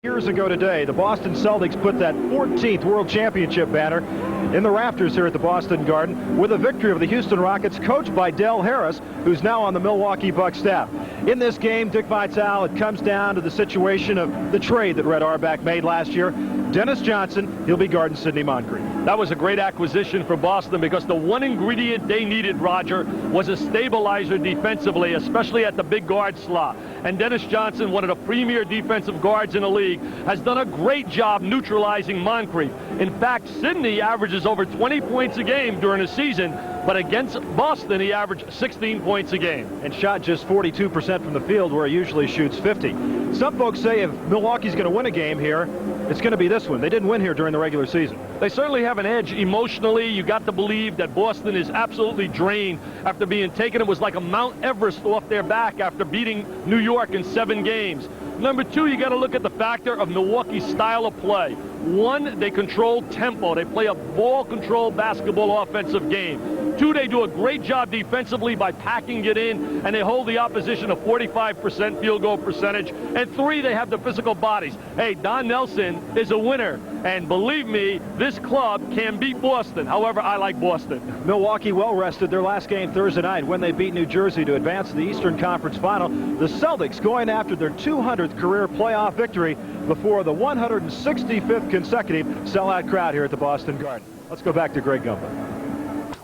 Years ago today, the Boston Celtics put that 14th World Championship banner in the rafters here at the Boston Garden with a victory of the Houston Rockets, coached by Del Harris, who's now on the Milwaukee Bucks staff. In this game, Dick Vitale, it comes down to the situation of the trade that Red Auerbach made last year. Dennis Johnson, he'll be guarding Sidney Moncrief. That was a great acquisition for Boston because the one ingredient they needed, Roger, was a stabilizer defensively, especially at the big guard slot. And Dennis Johnson, one of the premier defensive guards in the league, has done a great job neutralizing Moncrief. In fact, Sidney averages over 20 points a game during the season, but against Boston, he averaged 16 points a game. And shot just 42% from the field, where he usually shoots 50. Some folks say if Milwaukee's going to win a game here, it's going to be this one. They didn't win here during the regular season. They certainly have an edge emotionally. You got to believe that Boston is absolutely drained after being taken. It was like a Mount Everest off their back after beating New York in 7 games. Number two, you got to look at the factor of Milwaukee's style of play. One, they control tempo. They play a ball-control basketball offensive game. Two, they do a great job defensively by packing it in, and they hold the opposition to 45% field goal percentage. And three, they have the physical bodies. Hey, Don Nelson is a winner, and believe me, this club can beat Boston. However, I like Boston. Milwaukee well-rested their last game Thursday night when they beat New Jersey to advance to the Eastern Conference Final. The Celtics going after their 200th career playoff victory before the 165th consecutive sellout crowd here at the Boston Garden. Let's go back to Greg Gumbel.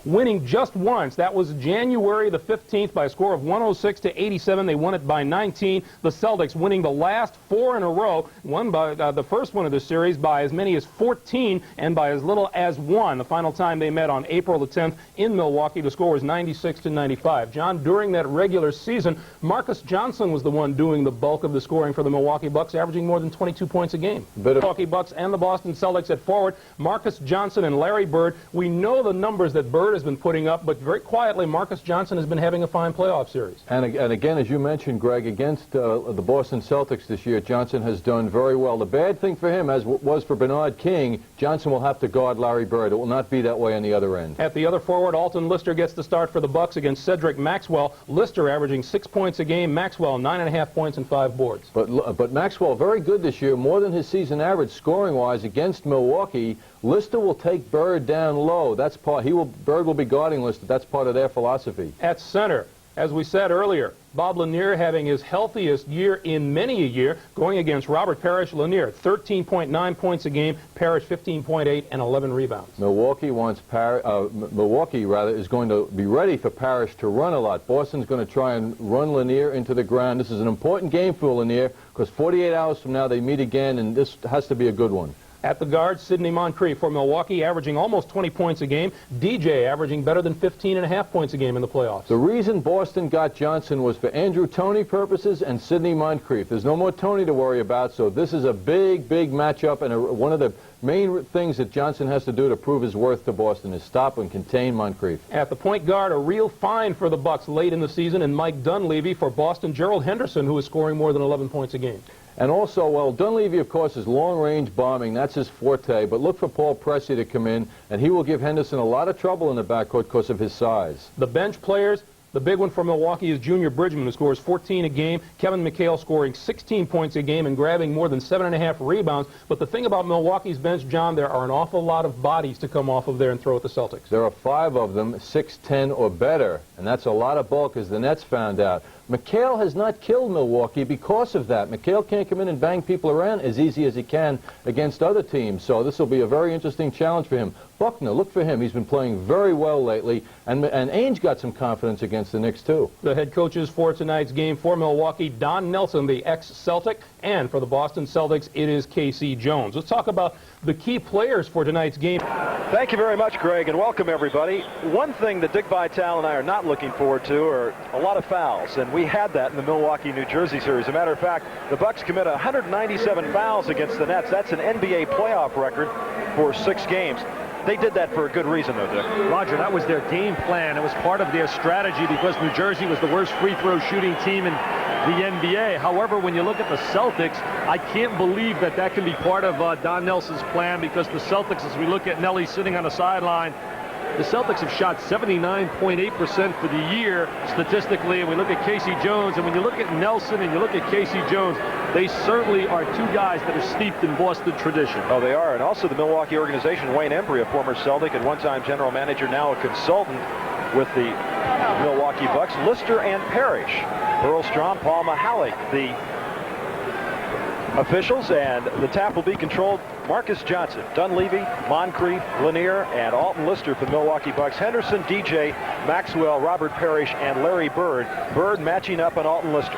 Winning just once. That was January the 15th by a score of 106-87. They won it by 19. The Celtics winning the last 4 in a row. Won by the first one of the series by as many as 14 and by as little as 1. The final time they met on April the 10th in Milwaukee, the score was 96-95. John, during that regular season, Marcus Johnson was the one doing the bulk of the scoring for the Milwaukee Bucks, averaging more than 22 points a game. Milwaukee Bucks and the Boston Celtics at forward, Marcus Johnson and Larry Bird. We know the numbers that Bird has been putting up, but very quietly, Marcus Johnson has been having a fine playoff series. And again, as you mentioned, Greg, against the Boston Celtics this year, Johnson has done very well. The bad thing for him, as was for Bernard King, Johnson will have to guard Larry Bird. It will not be that way on the other end. At the other forward, Alton Lister gets the start for the Bucks against Cedric Maxwell. Lister averaging 6 points a game, Maxwell 9.5 points and 5 boards. But Maxwell very good this year, more than his season average scoring-wise against Milwaukee. Lister will take Bird down low. That's part. Bird will be guarding Lister. That's part of their philosophy. At center, as we said earlier, Bob Lanier having his healthiest year in many a year, going against Robert Parrish. Lanier 13.9 points a game, Parrish 15.8 and 11 rebounds. Milwaukee is going to be ready for Parrish to run a lot. Boston's going to try and run Lanier into the ground. This is an important game for Lanier because 48 hours from now they meet again, and this has to be a good one. At the guard, Sidney Moncrief for Milwaukee, averaging almost 20 points a game. DJ averaging better than 15.5 points a game in the playoffs. The reason Boston got Johnson was for Andrew Toney purposes and Sidney Moncrief. There's no more Toney to worry about, so this is a big, big matchup, and one of the main things that Johnson has to do to prove his worth to Boston is stop and contain Moncrief. At the point guard, a real find for the Bucks late in the season, and Mike Dunleavy for Boston, Gerald Henderson, who is scoring more than 11 points a game. And also, well, Dunleavy, of course, is long-range bombing. That's his forte. But look for Paul Pressey to come in, and he will give Henderson a lot of trouble in the backcourt because of his size. The bench players, the big one for Milwaukee is Junior Bridgman, who scores 14 a game. Kevin McHale scoring 16 points a game and grabbing more than 7.5 rebounds. But the thing about Milwaukee's bench, John, there are an awful lot of bodies to come off of there and throw at the Celtics. There are 5 of them, 6'10" or better, and that's a lot of bulk, as the Nets found out. McHale has not killed Milwaukee because of that. McHale can't come in and bang people around as easy as he can against other teams, so this will be a very interesting challenge for him. Buckner, look for him. He's been playing very well lately, and Ainge got some confidence against the Knicks, too. The head coaches for tonight's game for Milwaukee, Don Nelson, the ex-Celtic, and for the Boston Celtics, it is K.C. Jones. Let's talk about the key players for tonight's game. Thank you very much, Greg, and welcome, everybody. One thing that Dick Vitale and I are not looking forward to are a lot of fouls, and we had that in the Milwaukee-New Jersey series. As a matter of fact, the Bucks commit 197 fouls against the Nets. That's an NBA playoff record for 6 games. They did that for a good reason, though, Dick. Roger, that was their game plan. It was part of their strategy because New Jersey was the worst free throw shooting team in the NBA. However, when you look at the Celtics, I can't believe that can be part of Don Nelson's plan, because the Celtics, as we look at Nelly sitting on the sideline, The Celtics have shot 79.8% for the year statistically, and we look at Casey Jones, and when you look at Nelson and you look at Casey Jones, they certainly are two guys that are steeped in Boston tradition. Oh, they are. And also the Milwaukee organization, Wayne Embry, a former Celtic and one-time general manager, now a consultant with the Milwaukee Bucks. Lister and Parrish, Earl Strom, Paul Mahalik, the officials, and the tap will be controlled. Marcus Johnson, Dunleavy, Moncrief, Lanier, and Alton Lister for the Milwaukee Bucks. Henderson, DJ, Maxwell, Robert Parrish, and Larry Bird. Bird matching up on Alton Lister.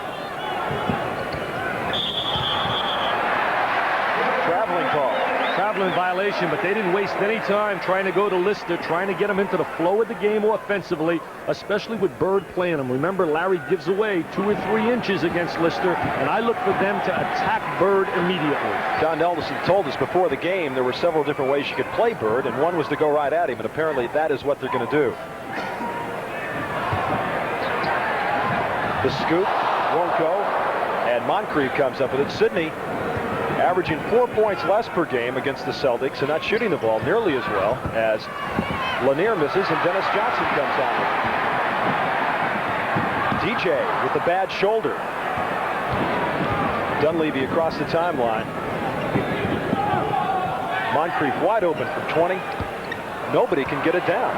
Traveling call. Traveling violation, but they didn't waste any time trying to go to Lister, trying to get him into the flow of the game offensively, especially with Bird playing him. Remember, Larry gives away 2 or 3 inches against Lister, and I look for them to attack Bird immediately. Don Nelson told us before the game there were several different ways you could play Bird, and one was to go right at him, and apparently that is what they're going to do. The scoop won't go, and Moncrief comes up with it. Sidney averaging 4 points less per game against the Celtics and not shooting the ball nearly as well as Lanier misses, and Dennis Johnson comes on with it. DJ with the bad shoulder. Dunleavy across the timeline. Moncrief wide open from 20. Nobody can get it down.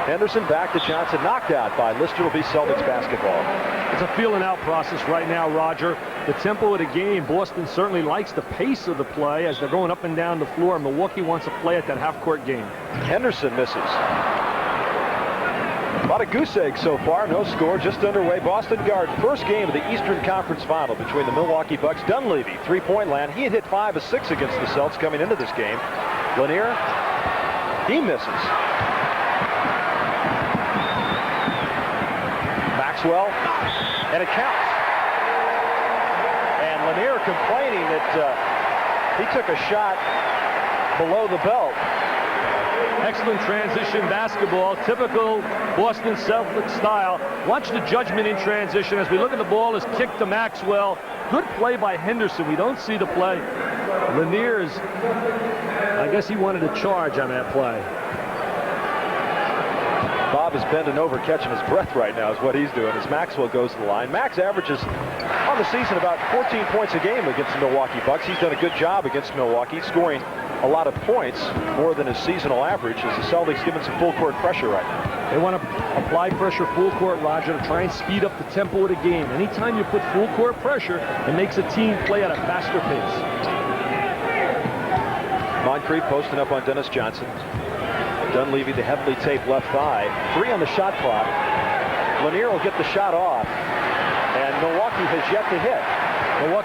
Henderson back to Johnson, knocked out by Lister. Will be Celtics basketball. It's a feeling out process right now, Roger. The tempo of the game, Boston certainly likes the pace of the play as they're going up and down the floor. Milwaukee wants to play at that half-court game. Henderson misses. About a goose egg so far, no score, just underway. Boston Garden, first game of the Eastern Conference Final between the Milwaukee Bucks. Dunleavy, three-point land. He had hit 5 of 6 against the Celtics coming into this game. Lanier, he misses. Maxwell, and it counts. And Lanier complaining that he took a shot below the belt. Excellent transition basketball, typical Boston Celtics style. Watch the judgment in transition as we look at the ball is kicked to Maxwell. Good play by Henderson. We don't see the play. Lanier's, I guess he wanted a charge on that play. Bob is bending over, catching his breath right now is what he's doing as Maxwell goes to the line. Max averages on the season about 14 points a game against the Milwaukee Bucks. He's done a good job against Milwaukee, scoring a lot of points, more than his seasonal average, as the Celtics giving some full court pressure right now. They want to apply pressure full court, Roger, to try and speed up the tempo of the game. Anytime you put full court pressure, it makes a team play at a faster pace. Moncrief posting up on Dennis Johnson. Dunleavy, the heavily taped left thigh. 3 on the shot clock. Lanier will get the shot off, and Milwaukee has yet to hit.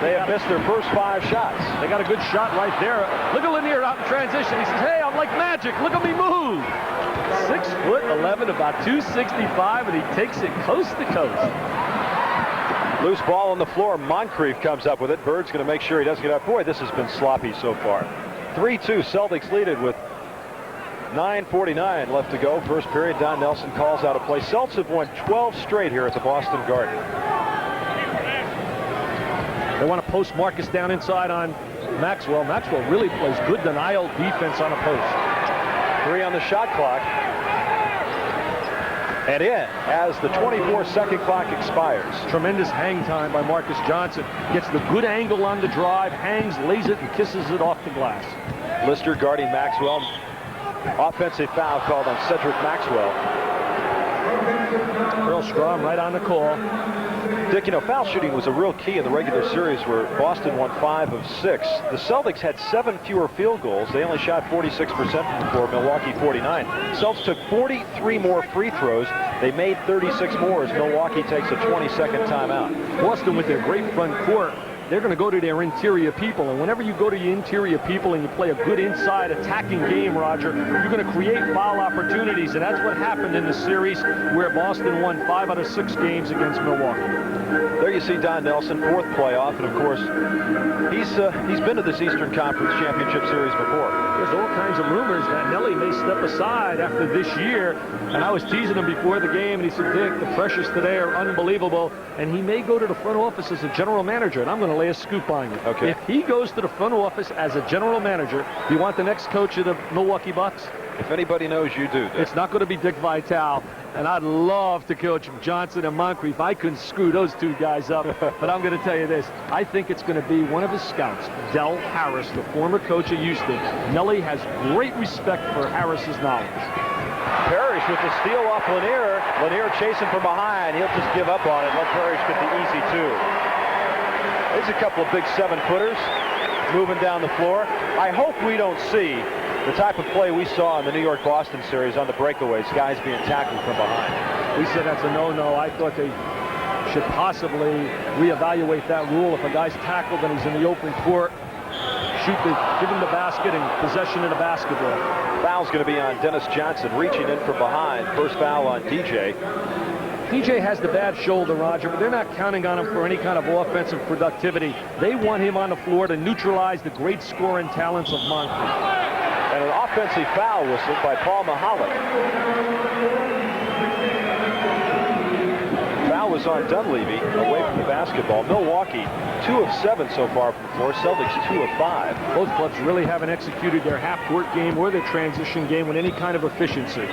They have missed their first 5 shots. They got a good shot right there. Look at Lanier out in transition. He says, hey, I'm like magic. Look at me move. 6'11", about 265, and he takes it coast to coast. Loose ball on the floor. Moncrief comes up with it. Bird's going to make sure he doesn't get up. Boy, this has been sloppy so far. 3-2, Celtics lead it with 9:49 left to go. First period, Don Nelson calls out a play. Celtics have won 12 straight here at the Boston Garden. They want to post Marcus down inside on Maxwell. Maxwell really plays good denial defense on a post. 3 on the shot clock. And in as the 24-second clock expires. Tremendous hang time by Marcus Johnson. Gets the good angle on the drive, hangs, lays it, and kisses it off the glass. Lister guarding Maxwell. Offensive foul called on Cedric Maxwell. Earl Strom right on the call. Dick, you know, foul shooting was a real key in the regular series where Boston won 5 of 6. The Celtics had 7 fewer field goals. They only shot 46% from the floor. Milwaukee 49. Celtics took 43 more free throws. They made 36 more as Milwaukee takes a 20-second timeout. Boston with their great front court, they're going to go to their interior people. And whenever you go to your interior people and you play a good inside attacking game, Roger, you're going to create foul opportunities. And that's what happened in the series where Boston won 5 out of 6 games against Milwaukee. There you see Don Nelson, fourth playoff, and of course, he's been to this Eastern Conference Championship Series before. There's all kinds of rumors that Nelly may step aside after this year, and I was teasing him before the game, and he said, Dick, the pressures today are unbelievable, and he may go to the front office as a general manager, and I'm going to lay a scoop on you. Okay. If he goes to the front office as a general manager, do you want the next coach of the Milwaukee Bucks? If anybody knows, you do, Dick. It's not going to be Dick Vitale, and I'd love to coach Johnson and Moncrief. I couldn't screw those two guys up, but I'm going to tell you this. I think it's going to be one of his scouts, Del Harris, the former coach of Houston. Nelly has great respect for Harris's knowledge. Parrish with the steal off Lanier. Lanier chasing from behind. He'll just give up on it. Let Parrish get the easy two. There's a couple of big 7-footers moving down the floor. I hope we don't see the type of play we saw in the New York-Boston series on the breakaways, guys being tackled from behind. We said that's a no-no. I thought they should possibly reevaluate that rule. If a guy's tackled and he's in the open court, give him the basket and possession of the basketball. Foul's going to be on Dennis Johnson, reaching in from behind. First foul on DJ. DJ has the bad shoulder, Roger, but they're not counting on him for any kind of offensive productivity. They want him on the floor to neutralize the great scoring talents of Moncrief. And an offensive foul whistled by Paul Mahalik. Foul was on Dunleavy, away from the basketball. Milwaukee, 2 of 7 so far from the floor. Celtics, 2 of 5. Both clubs really haven't executed their half-court game or their transition game with any kind of efficiency.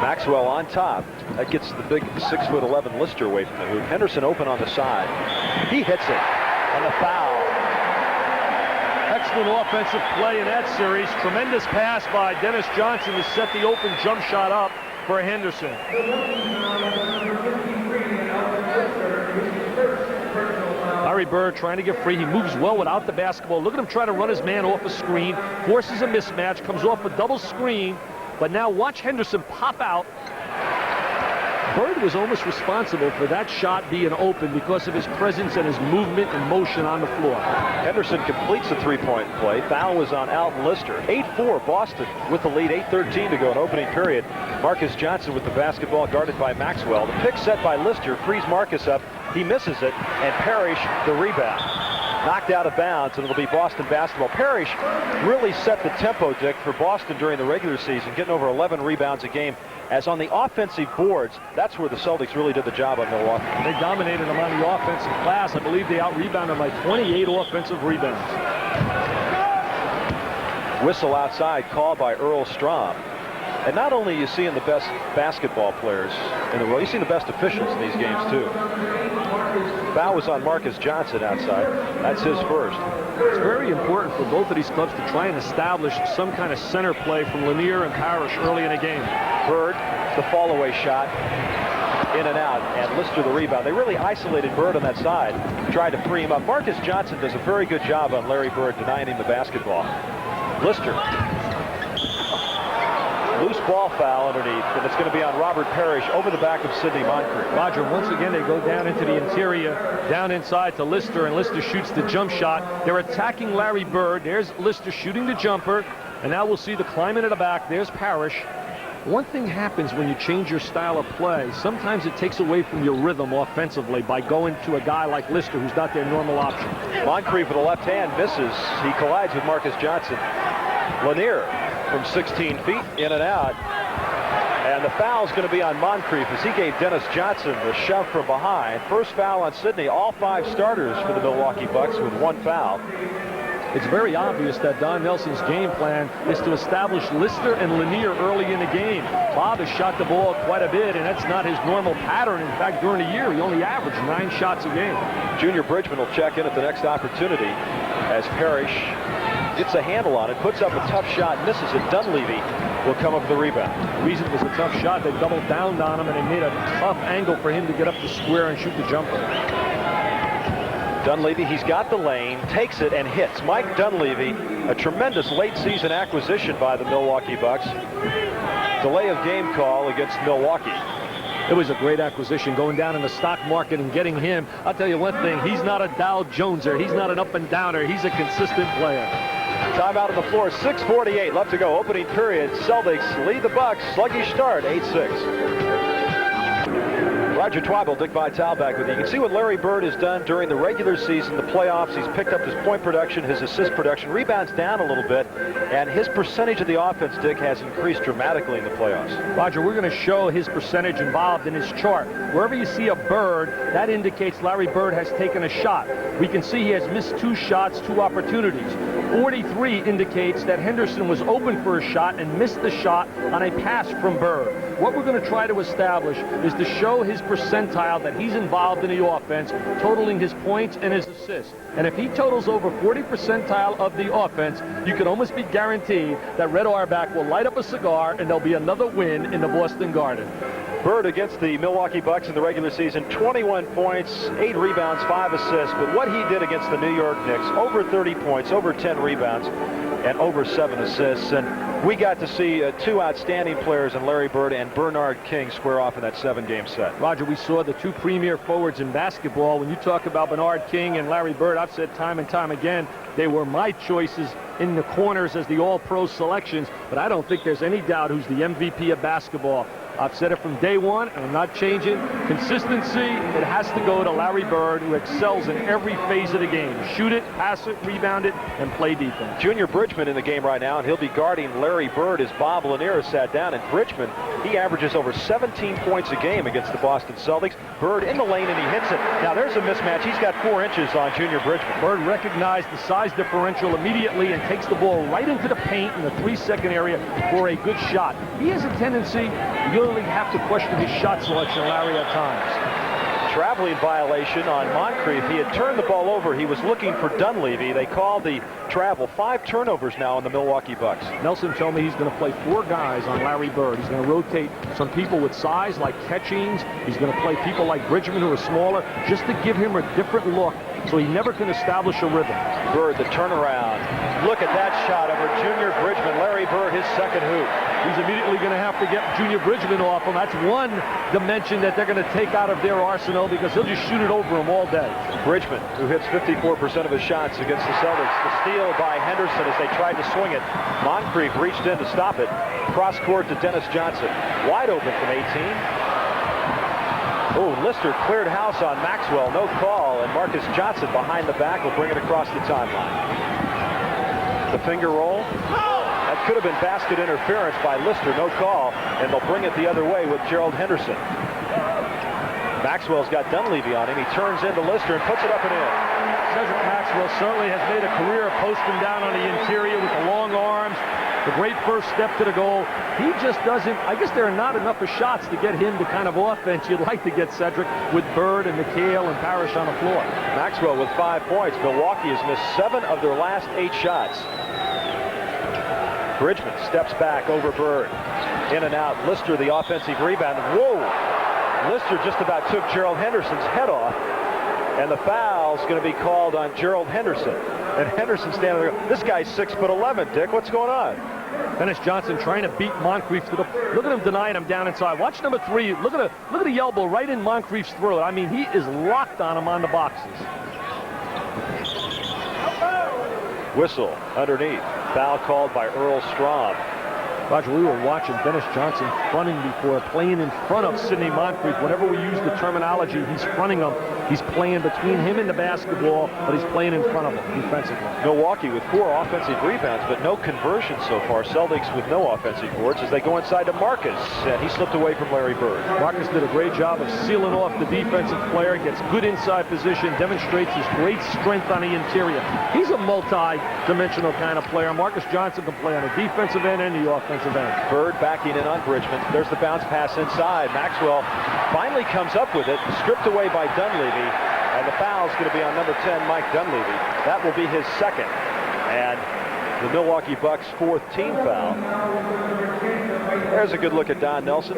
Maxwell on top. That gets the big 6'11" Lister away from the hoop. Henderson open on the side. He hits it. And the foul. Excellent offensive play in that series. Tremendous pass by Dennis Johnson to set the open jump shot up for Henderson. Larry Bird trying to get free. He moves well without the basketball. Look at him try to run his man off a screen. Forces a mismatch. Comes off a double screen. But now watch Henderson pop out. Bird was almost responsible for that shot being open because of his presence and his movement and motion on the floor. Henderson completes the three-point play. Foul was on Alton Lister. 8-4 Boston with the lead. 8:13 to go in opening period. Marcus Johnson with the basketball guarded by Maxwell. The pick set by Lister frees Marcus up. He misses it, and Parrish the rebound. Knocked out of bounds, and it'll be Boston basketball. Parrish really set the tempo, Dick, for Boston during the regular season, getting over 11 rebounds a game. As on the offensive boards, that's where the Celtics really did the job on Milwaukee. They dominated them on the offensive glass. I believe they out-rebounded by 28 offensive rebounds. Whistle outside called by Earl Strom. And not only are you seeing the best basketball players in the world, you're seeing the best officials in these games, too. Foul was on Marcus Johnson outside. That's his first. It's very important for both of these clubs to try and establish some kind of center play from Lanier and Parrish early in the game. Bird, the fall-away shot, in and out, and Lister the rebound. They really isolated Bird on that side, tried to free him up. Marcus Johnson does a very good job on Larry Bird, denying him the basketball. Lister. Loose ball foul underneath, and it's going to be on Robert Parrish over the back of Sidney Moncrief. Roger, once again, they go down into the interior, down inside to Lister, and Lister shoots the jump shot. They're attacking Larry Bird. There's Lister shooting the jumper, and now we'll see the climbing in the back. There's Parrish. One thing happens when you change your style of play. Sometimes it takes away from your rhythm offensively by going to a guy like Lister, who's not their normal option. Moncrief with a left hand misses. He collides with Marcus Johnson. Lanier from 16 feet, in and out. And the foul's going to be on Moncrief as he gave Dennis Johnson the shove from behind. First foul on Sidney. All 5 starters for the Milwaukee Bucks with 1 foul. It's very obvious that Don Nelson's game plan is to establish Lister and Lanier early in the game. Bob has shot the ball quite a bit, and that's not his normal pattern. In fact, during the year, he only averaged 9 shots a game. Junior Bridgman will check in at the next opportunity as Parrish gets a handle on it, puts up a tough shot, misses it. Dunleavy will come up with the rebound. The reason it was a tough shot, they doubled down on him, and they made a tough angle for him to get up the square and shoot the jumper. Dunleavy, he's got the lane, takes it, and hits. Mike Dunleavy, a tremendous late-season acquisition by the Milwaukee Bucks. Delay of game call against Milwaukee. It was a great acquisition, going down in the stock market and getting him. I'll tell you one thing, he's not a Dow Joneser. He's not an up-and-downer. He's a consistent player. Timeout on the floor, 6:48 left to go. Opening period, Celtics lead the Bucks. Sluggish start, 8-6. Roger Twyble, Dick Vitale back with you. You can see what Larry Bird has done during the regular season, the playoffs. He's picked up his point production, his assist production, rebounds down a little bit, and his percentage of the offense, Dick, has increased dramatically in the playoffs. Roger, we're going to show his percentage involved in his chart. Wherever you see a Bird, that indicates Larry Bird has taken a shot. We can see he has missed 2 shots, 2 opportunities. 43 indicates that Henderson was open for a shot and missed the shot on a pass from Bird. What we're going to try to establish is to show his percentile that he's involved in the offense, totaling his points and his assists. And if he totals over 40 percentile of the offense, you can almost be guaranteed that Red Auerbach will light up a cigar and there'll be another win in the Boston Garden. Bird against the Milwaukee Bucks in the regular season, 21 points, 8 rebounds, 5 assists. But what he did against the New York Knicks, over 30 points, over 10 rebounds, and over 7 assists. And we got to see 2 outstanding players in Larry Bird and Bernard King square off in that 7-game set. Roger, we saw the 2 premier forwards in basketball. When you talk about Bernard King and Larry Bird, I've said time and time again, they were my choices in the corners as the all-pro selections, but I don't think there's any doubt who's the MVP of basketball. I've said it from day one, and I'm not changing. Consistency, it has to go to Larry Bird, who excels in every phase of the game. Shoot it, pass it, rebound it, and play defense. Junior Bridgman in the game right now, and he'll be guarding Larry Bird as Bob Lanier sat down. And Bridgman, he averages over 17 points a game against the Boston Celtics. Bird in the lane, and he hits it. Now, there's a mismatch. He's got 4 inches on Junior Bridgman. Bird recognized the size differential immediately and takes the ball right into the paint in the 3-second area for a good shot. He has a tendency, you really have to question his shot selection, Larry, at times. Traveling violation on Moncrief. He had turned the ball over. He was looking for Dunleavy. They called the travel. 5 turnovers now on the Milwaukee Bucks. Nelson told me he's going to play 4 guys on Larry Bird. He's going to rotate some people with size like Catchings. He's going to play people like Bridgman who are smaller just to give him a different look so he never can establish a rhythm. Bird, the turnaround. Look at that shot over Junior Bridgman. Larry Bird, his second hoop. He's immediately going to have to get Junior Bridgman off him. That's one dimension that they're going to take out of their arsenal because he'll just shoot it over him all day. Bridgman, who hits 54% of his shots against the Celtics. The steal by Henderson as they tried to swing it. Moncrief reached in to stop it. Cross court to Dennis Johnson. Wide open from 18. Oh, Lister cleared house on Maxwell. No call. And Marcus Johnson behind the back will bring it across the timeline. The finger roll. That could have been basket interference by Lister. No call. And they'll bring it the other way with Gerald Henderson. Maxwell's got Dunleavy on him. He turns into Lister and puts it up and in. Cedric Maxwell certainly has made a career of posting down on the interior with the long arms. The great first step to the goal. He just doesn't, I guess there are not enough of shots to get him the kind of offense you'd like to get, Cedric, with Bird and McHale and Parrish on the floor. Maxwell with 5 points. Milwaukee has missed 7 of their last 8 shots. Bridgman steps back over Bird. In and out. Lister, the offensive rebound. Whoa! Lister just about took Gerald Henderson's head off. And the foul's going to be called on Gerald Henderson. And Henderson standing there. This guy's 6'11", Dick. What's going on? Dennis Johnson trying to beat Moncrief to the. Look at him denying him down inside. Watch number 3. Look at the elbow right in Moncrief's throat. I mean, he is locked on him on the boxes. Whistle underneath. Foul called by Earl Straub. Roger, we were watching Dennis Johnson fronting before, playing in front of Sidney Moncrief. Whenever we use the terminology, he's fronting him. He's playing between him and the basketball, but he's playing in front of him defensively. Milwaukee with 4 offensive rebounds, but no conversions so far. Celtics with no offensive boards as they go inside to Marcus, and he slipped away from Larry Bird. Marcus did a great job of sealing off the defensive player, gets good inside position, demonstrates his great strength on the interior. He's a multi-dimensional kind of player. Marcus Johnson can play on the defensive end and the offensive end. Bird backing in on Bridgman. There's the bounce pass inside. Maxwell finally comes up with it, stripped away by Dunleavy, and the foul's going to be on number 10, Mike Dunleavy. That will be his second, and the Milwaukee Bucks' 4th team foul. There's a good look at Don Nelson.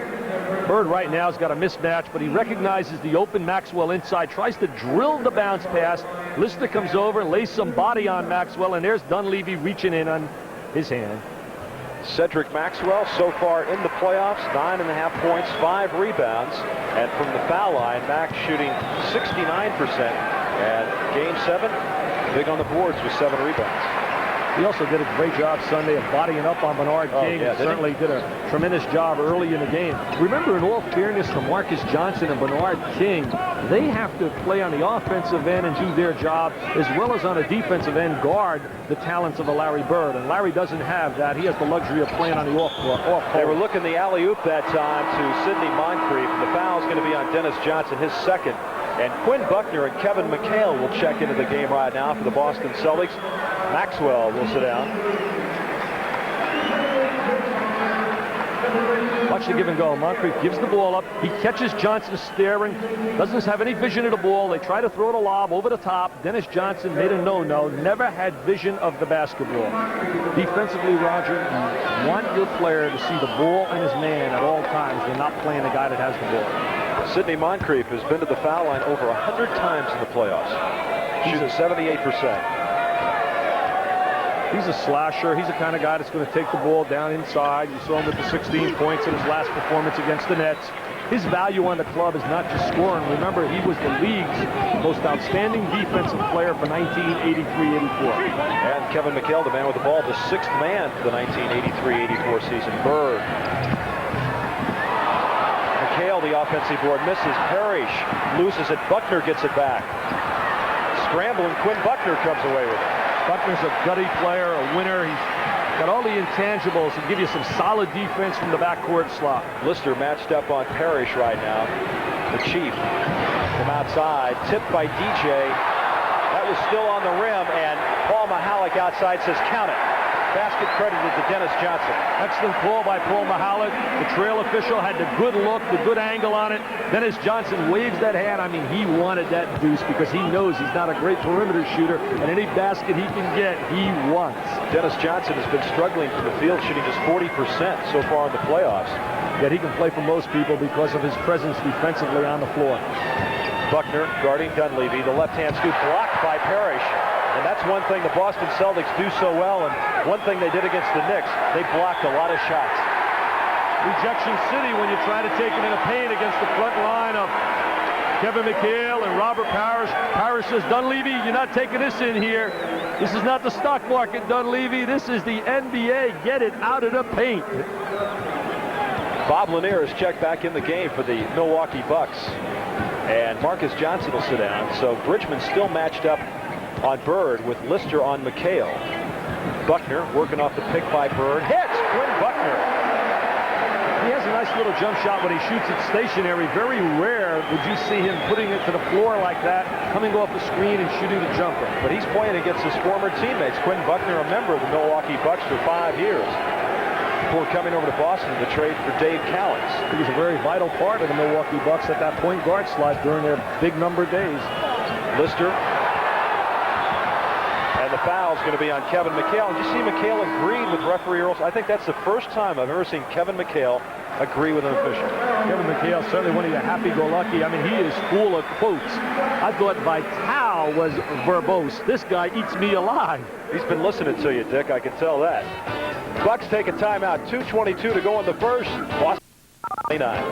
Bird right now has got a mismatch, but he recognizes the open Maxwell inside, tries to drill the bounce pass. Lister comes over and lays some body on Maxwell, and there's Dunleavy reaching in on his hand. Cedric Maxwell so far in the playoffs, 9.5 points, 5 rebounds, and from the foul line, Max shooting 69%, and game 7, big on the boards with 7 rebounds. He also did a great job Sunday of bodying up on Bernard King. Yeah, Certainly did a tremendous job early in the game. Remember, in all fairness to Marcus Johnson and Bernard King, they have to play on the offensive end and do their job, as well as on the defensive end guard the talents of a Larry Bird. And Larry doesn't have that. He has the luxury of playing on the off. They were looking the alley-oop that time to Sidney Moncrief. The foul's going to be on Dennis Johnson, his second. And Quinn Buckner and Kevin McHale will check into the game right now for the Boston Celtics. Maxwell will sit down. Watch the give and go. Moncrief gives the ball up. He catches Johnson staring. Doesn't have any vision of the ball. They try to throw the lob over the top. Dennis Johnson made a no-no. Never had vision of the basketball. Defensively, Roger, you want your player to see the ball and his man at all times. They're not playing the guy that has the ball. Sidney Moncrief has been to the foul line over 100 times in the playoffs. Shooting 78%. He's a slasher. He's the kind of guy that's going to take the ball down inside. You saw him with the 16 points in his last performance against the Nets. His value on the club is not just scoring. Remember, he was the league's most outstanding defensive player for 1983-84. And Kevin McHale, the man with the ball, the sixth man for the 1983-84 season. Bird. McHale, the offensive board, misses. Parrish loses it. Buckner gets it back. Scrambling, Quinn Buckner comes away with it. Buckner's a gutty player, a winner. He's got all the intangibles to give you some solid defense from the backcourt slot. Lister matched up on Parrish right now. The Chief from outside, tipped by DJ. That was still on the rim, and Paul Mahalik outside says count it. Basket credited to Dennis Johnson. Excellent call by Paul Mahalik. The trail official had the good look, the good angle on it. Dennis Johnson waves that hand. I mean, he wanted that deuce because he knows he's not a great perimeter shooter, and any basket he can get, he wants. Dennis Johnson has been struggling from the field, shooting just 40% so far in the playoffs. Yet he can play for most people because of his presence defensively on the floor. Buckner guarding Dunleavy. The left-hand scoop blocked by Parrish. And that's one thing the Boston Celtics do so well, and one thing they did against the Knicks, they blocked a lot of shots. Rejection city when you try to take it in a paint against the front line of Kevin McHale and Robert Parrish. Parrish says, Dunleavy, you're not taking this in here. This is not the stock market, Dunleavy. This is the NBA. Get it out of the paint. Bob Lanier has checked back in the game for the Milwaukee Bucks. And Marcus Johnson will sit down. So Bridgman's still matched up on Bird with Lister on McHale. Buckner working off the pick by Bird. Hits Quinn Buckner. He has a nice little jump shot when he shoots it stationary. Very rare would you see him putting it to the floor like that, coming off the screen and shooting the jumper. But he's playing against his former teammates. Quinn Buckner, a member of the Milwaukee Bucks for 5 years. Before coming over to Boston to trade for Dave Cowens. He was a very vital part of the Milwaukee Bucks at that point guard slot during their big number days. Lister. And the foul's going to be on Kevin McHale. And you see McHale agreed with referee Earls. I think that's the first time I've ever seen Kevin McHale agree with an official. Kevin McHale, certainly one of your happy-go-lucky. I mean, he is full of quotes. I thought Vital was verbose. This guy eats me alive. He's been listening to you, Dick. I can tell that. Bucks take a timeout. 2:22 to go in the first. Boston 29.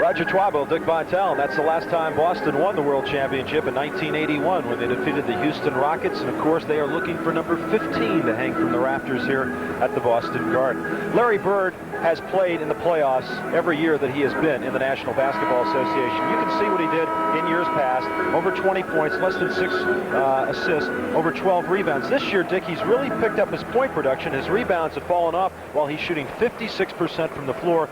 Roger Twibell, Dick Vitale, and that's the last time Boston won the World Championship in 1981 when they defeated the Houston Rockets. And, of course, they are looking for number 15 to hang from the rafters here at the Boston Garden. Larry Bird has played in the playoffs every year that he has been in the National Basketball Association. You can see what he did in years past. Over 20 points, less than 6 assists, over 12 rebounds. This year, Dick, he's really picked up his point production. His rebounds have fallen off while he's shooting 56% from the floor.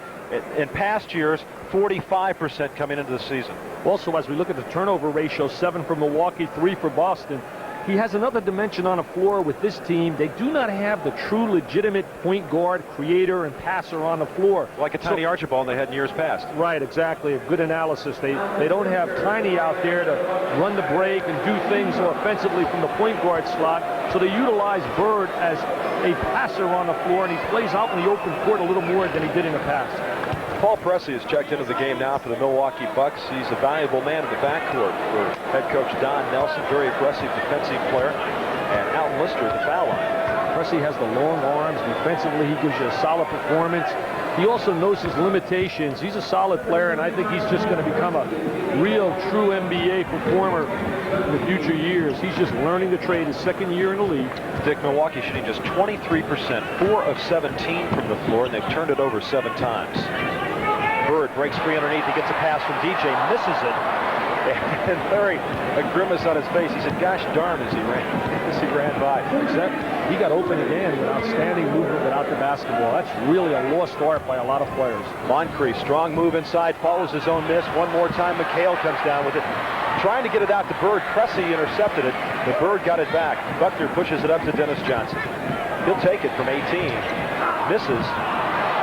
In past years, 45% coming into the season. Also, as we look at the turnover ratio, 7 for Milwaukee, 3 for Boston, he has another dimension on the floor with this team. They do not have the true legitimate point guard, creator, and passer on the floor. Like a Tiny Archibald they had in years past. Right, exactly. A good analysis. They don't have Tiny out there to run the break and do things offensively from the point guard slot. So they utilize Bird as a passer on the floor, and he plays out in the open court a little more than he did in the past. Paul Pressey has checked into the game now for the Milwaukee Bucks. He's a valuable man in the backcourt for head coach Don Nelson, very aggressive defensive player. And Alton Lister at the foul line. Pressey has the long arms. Defensively, he gives you a solid performance. He also knows his limitations. He's a solid player, and I think he's just going to become a real, true NBA performer in the future years. He's just learning the trade his second year in the league. Dick, Milwaukee shooting just 23%, 4 of 17 from the floor, and they've turned it over 7 times. Bird breaks free underneath. He gets a pass from DJ, misses it. And Larry, a grimace on his face. He said, gosh darn, as he ran by. Except he got open again with outstanding movement without the basketball. That's really a lost art by a lot of players. Moncrief, strong move inside, follows his own miss. One more time, McHale comes down with it. Trying to get it out to Bird. Pressey intercepted it, but Bird got it back. Buckner pushes it up to Dennis Johnson. He'll take it from 18. Misses.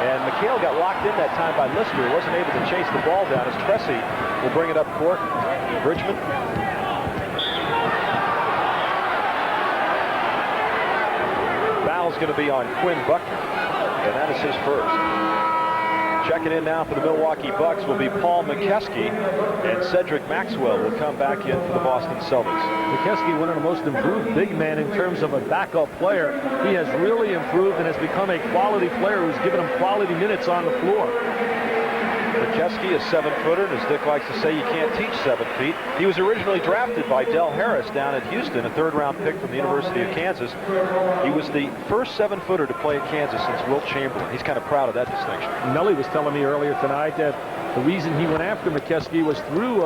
And McHale got locked in that time by Lister. Wasn't able to chase the ball down as Pressey will bring it up court. Bridgman. Foul's going to be on Quinn Buckner, and that is his first. Checking in now for the Milwaukee Bucks will be Paul McKeskey, and Cedric Maxwell will come back in for the Boston Celtics. McKeskey, one of the most improved big men in terms of a backup player. He has really improved and has become a quality player who's given him quality minutes on the floor. McKeskey, a 7-footer, and as Dick likes to say, you can't teach 7 feet. He was originally drafted by Del Harris down at Houston, a 3rd-round pick from the University of Kansas. He was the first 7-footer to play at Kansas since Wilt Chamberlain. He's kind of proud of that distinction. Nelly was telling me earlier tonight that the reason he went after McKeskey was through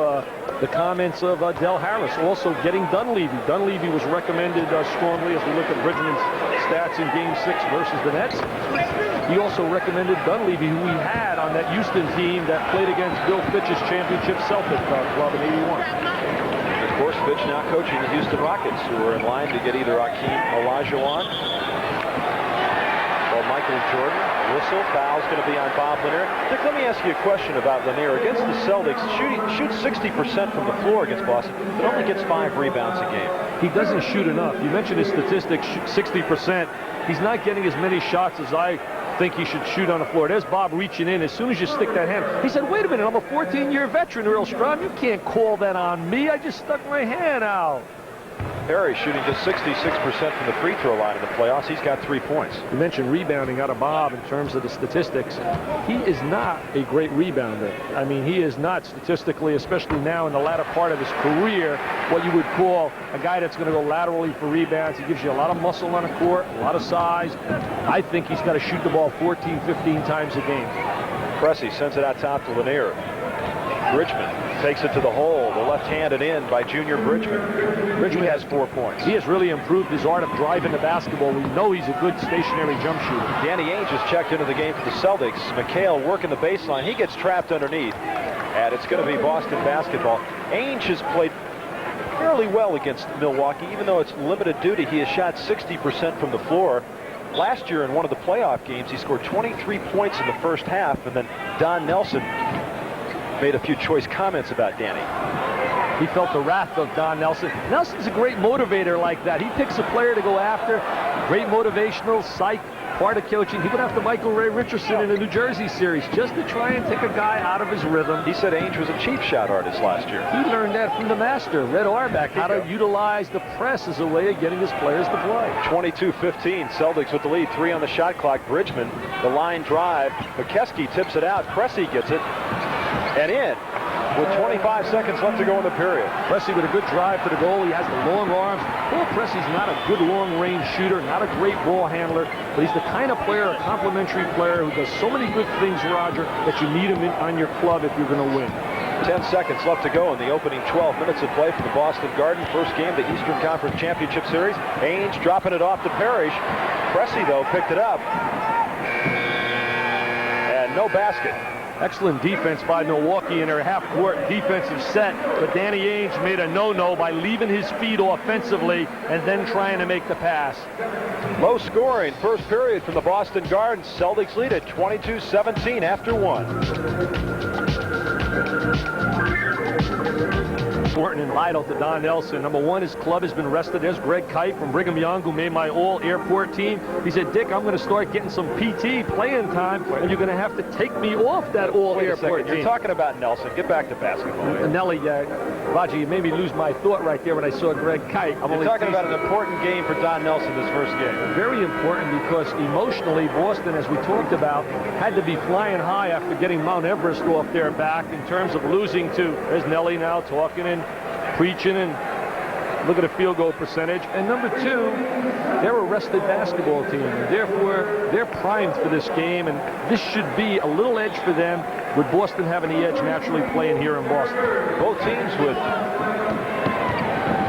the comments of Del Harris, also getting Dunleavy. Dunleavy was recommended strongly as we look at Bridgman's stats in Game 6 versus the Nets. He also recommended Dunleavy, who he had on that Houston team that played against Bill Fitch's championship Celtic club in '81. Of course, Fitch now coaching the Houston Rockets, who are in line to get either Hakeem Olajuwon or Michael Jordan. Whistle, foul's going to be on Bob Lanier. Dick, let me ask you a question about Lanier. Against the Celtics, shoots 60% from the floor against Boston, but only gets 5 rebounds a game. He doesn't shoot enough. You mentioned his statistics, 60%. He's not getting as many shots as I think he should shoot on the floor. There's Bob reaching in as soon as you stick that hand. He said, wait a minute, I'm a 14-year veteran, Earl Strom. You can't call that on me. I just stuck my hand out. Perry shooting just 66% from the free throw line in the playoffs. He's got 3 points. You mentioned rebounding out of Bob in terms of the statistics. He is not a great rebounder. I mean, he is not statistically, especially now in the latter part of his career, what you would call a guy that's going to go laterally for rebounds. He gives you a lot of muscle on the court, a lot of size. I think he's got to shoot the ball 14, 15 times a game. Pressey sends it out top to Lanier. Bridgman takes it to the hole. The left-handed in by Junior Bridgman. Bridgman has 4 points. He has really improved his art of driving the basketball. We know he's a good stationary jump shooter. Danny Ainge has checked into the game for the Celtics. McHale working the baseline. He gets trapped underneath. And it's going to be Boston basketball. Ainge has played fairly well against Milwaukee, even though it's limited duty. He has shot 60% from the floor. Last year in one of the playoff games, he scored 23 points in the first half, and then Don Nelson made a few choice comments about Danny. He felt the wrath of Don Nelson. Nelson's a great motivator like that. He picks a player to go after. Great motivational, psych, part of coaching. He went after Michael Ray Richardson in the New Jersey series just to try and take a guy out of his rhythm. He said Ainge was a cheap shot artist last year. He learned that from the master, Red Auerbach, how to utilize the press as a way of getting his players to play. 22-15, Celtics with the lead. 3 on the shot clock. Bridgman, the line drive. McKeskey tips it out. Pressey gets it. And in with 25 seconds left to go in the period. Pressey with a good drive to the goal. He has the long arms. Paul Pressey's not a good long-range shooter, not a great ball handler, but he's the kind of player, a complimentary player who does so many good things, Roger, that you need him on your club if you're going to win. 10 seconds left to go in the opening 12 minutes of play for the Boston Garden. First game of the Eastern Conference Championship Series. Ainge dropping it off to Parrish. Pressey, though, picked it up. And no basket. Excellent defense by Milwaukee in their half-court defensive set, but Danny Ainge made a no-no by leaving his feet offensively and then trying to make the pass. Low scoring first period from the Boston Garden. Celtics lead at 22-17 after 1. Important and vital to Don Nelson. Number one, his club has been rested. There's Greg Kite from Brigham Young, who made my all-airport team. He said, Dick, I'm going to start getting some PT playing time, and you're going to have to take me off that all-airport team. You're talking about Nelson. Get back to basketball. Nelly, Roger, you made me lose my thought right there when I saw Greg Kite. You're talking about an important game for Don Nelson this first game. Very important because emotionally, Boston, as we talked about, had to be flying high after getting Mount Everest off their back in terms of losing to, there's Nelly now talking and preaching and look at the field goal percentage. And number two, they're a rested basketball team. And therefore, they're primed for this game. And this should be a little edge for them with Boston having the edge naturally playing here in Boston. Both teams with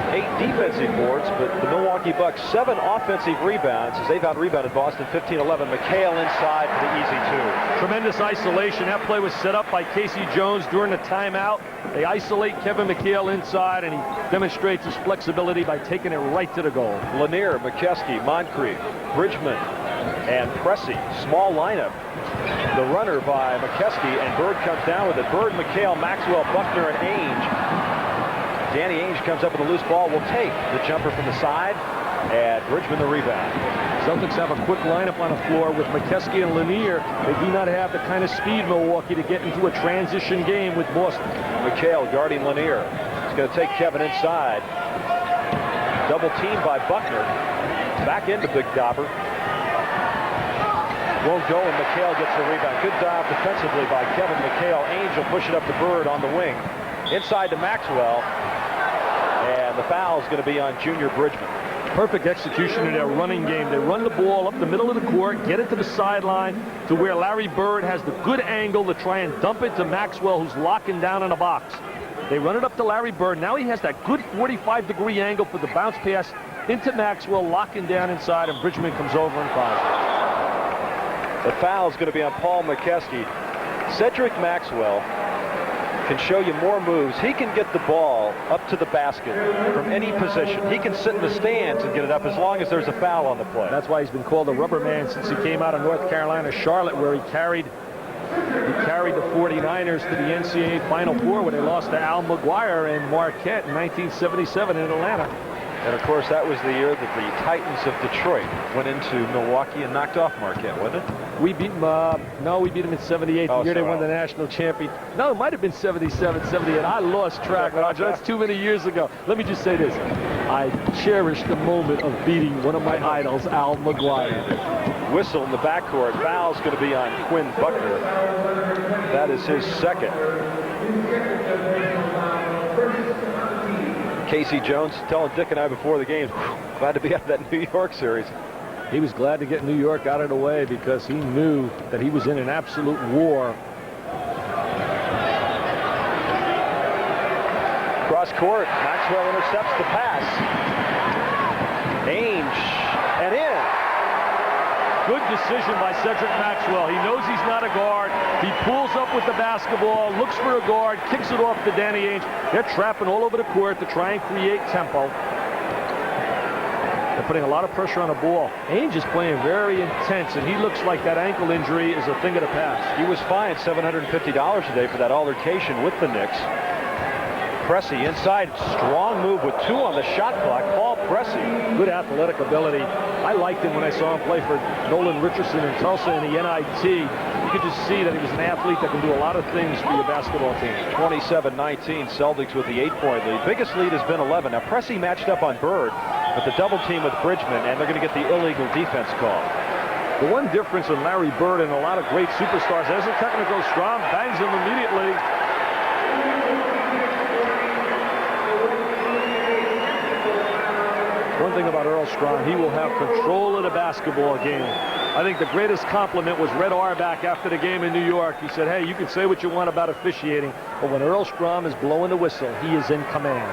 8 defensive boards, but the Milwaukee Bucks 7 offensive rebounds as they've out-rebounded Boston 15-11. McHale inside for the easy 2. Tremendous isolation. That play was set up by Casey Jones during the timeout. They isolate Kevin McHale inside, and he demonstrates his flexibility by taking it right to the goal. Lanier, McKeskey, Moncrief, Bridgman, and Pressey. Small lineup. The runner by McKeskey, and Bird comes down with it. Bird, McHale, Maxwell, Buckner, and Ainge. Danny Ainge comes up with a loose ball, will take the jumper from the side, and Bridgman the rebound. Celtics have a quick lineup on the floor with McKeskey and Lanier. They do not have the kind of speed, Milwaukee, to get into a transition game with Boston. McHale guarding Lanier. He's going to take Kevin inside. Double teamed by Buckner. Back into Big Dauber. Won't go, and McHale gets the rebound. Good dive defensively by Kevin McHale. Ainge will push it up to Bird on the wing. Inside to Maxwell. And the foul is going to be on Junior Bridgman. Perfect execution in their running game. They run the ball up the middle of the court, get it to the sideline to where Larry Bird has the good angle to try and dump it to Maxwell, who's locking down in a box. They run it up to Larry Bird. Now he has that good 45-degree angle for the bounce pass into Maxwell, locking down inside, and Bridgman comes over and fouls. The foul is going to be on Paul McKeskey. Cedric Maxwell can show you more moves. He can get the ball up to the basket from any position. He can sit in the stands and get it up as long as there's a foul on the play. That's why he's been called a rubber man since he came out of North Carolina, Charlotte, where he carried the 49ers to the NCAA Final Four when they lost to Al McGuire and Marquette in 1977 in Atlanta. And of course, that was the year that the Titans of Detroit went into Milwaukee and knocked off Marquette, wasn't it? We beat them, no, we beat them in 78, the year they won the national champion. No, it might have been 77, 78. I lost track, Roger. That's too many years ago. Let me just say this. I cherish the moment of beating one of my idols, Al McGuire. Whistle in the backcourt. Foul's going to be on Quinn Buckner. That is his second. Casey Jones telling Dick and I before the game, glad to be out of that New York series. He was glad to get New York out of the way because he knew that he was in an absolute war. Cross court, Maxwell intercepts the pass. Ainge, and in. Good decision by Cedric Maxwell. He knows he's not a guard. He pulls up with the basketball, looks for a guard, kicks it off to Danny Ainge. They're trapping all over the court to try and create tempo. They're putting a lot of pressure on the ball. Ainge is playing very intense, and he looks like that ankle injury is a thing of the past. He was fined $750 today for that altercation with the Knicks. Pressey inside, strong move with 2 on the shot clock. Paul Pressey. Good athletic ability. I liked him when I saw him play for Nolan Richardson in Tulsa in the NIT. You could just see that he was an athlete that can do a lot of things for your basketball team. 27-19, Celtics with the 8-point lead. Biggest lead has been 11. Now Pressey matched up on Bird with the double team with Bridgman, and they're going to get the illegal defense call. The one difference in Larry Bird and a lot of great superstars, there's a technical. Strom bangs him immediately. One thing about Earl Strom, he will have control of the basketball game. I think the greatest compliment was Red Auerbach after the game in New York. He said, hey, you can say what you want about officiating, but when Earl Strom is blowing the whistle, he is in command.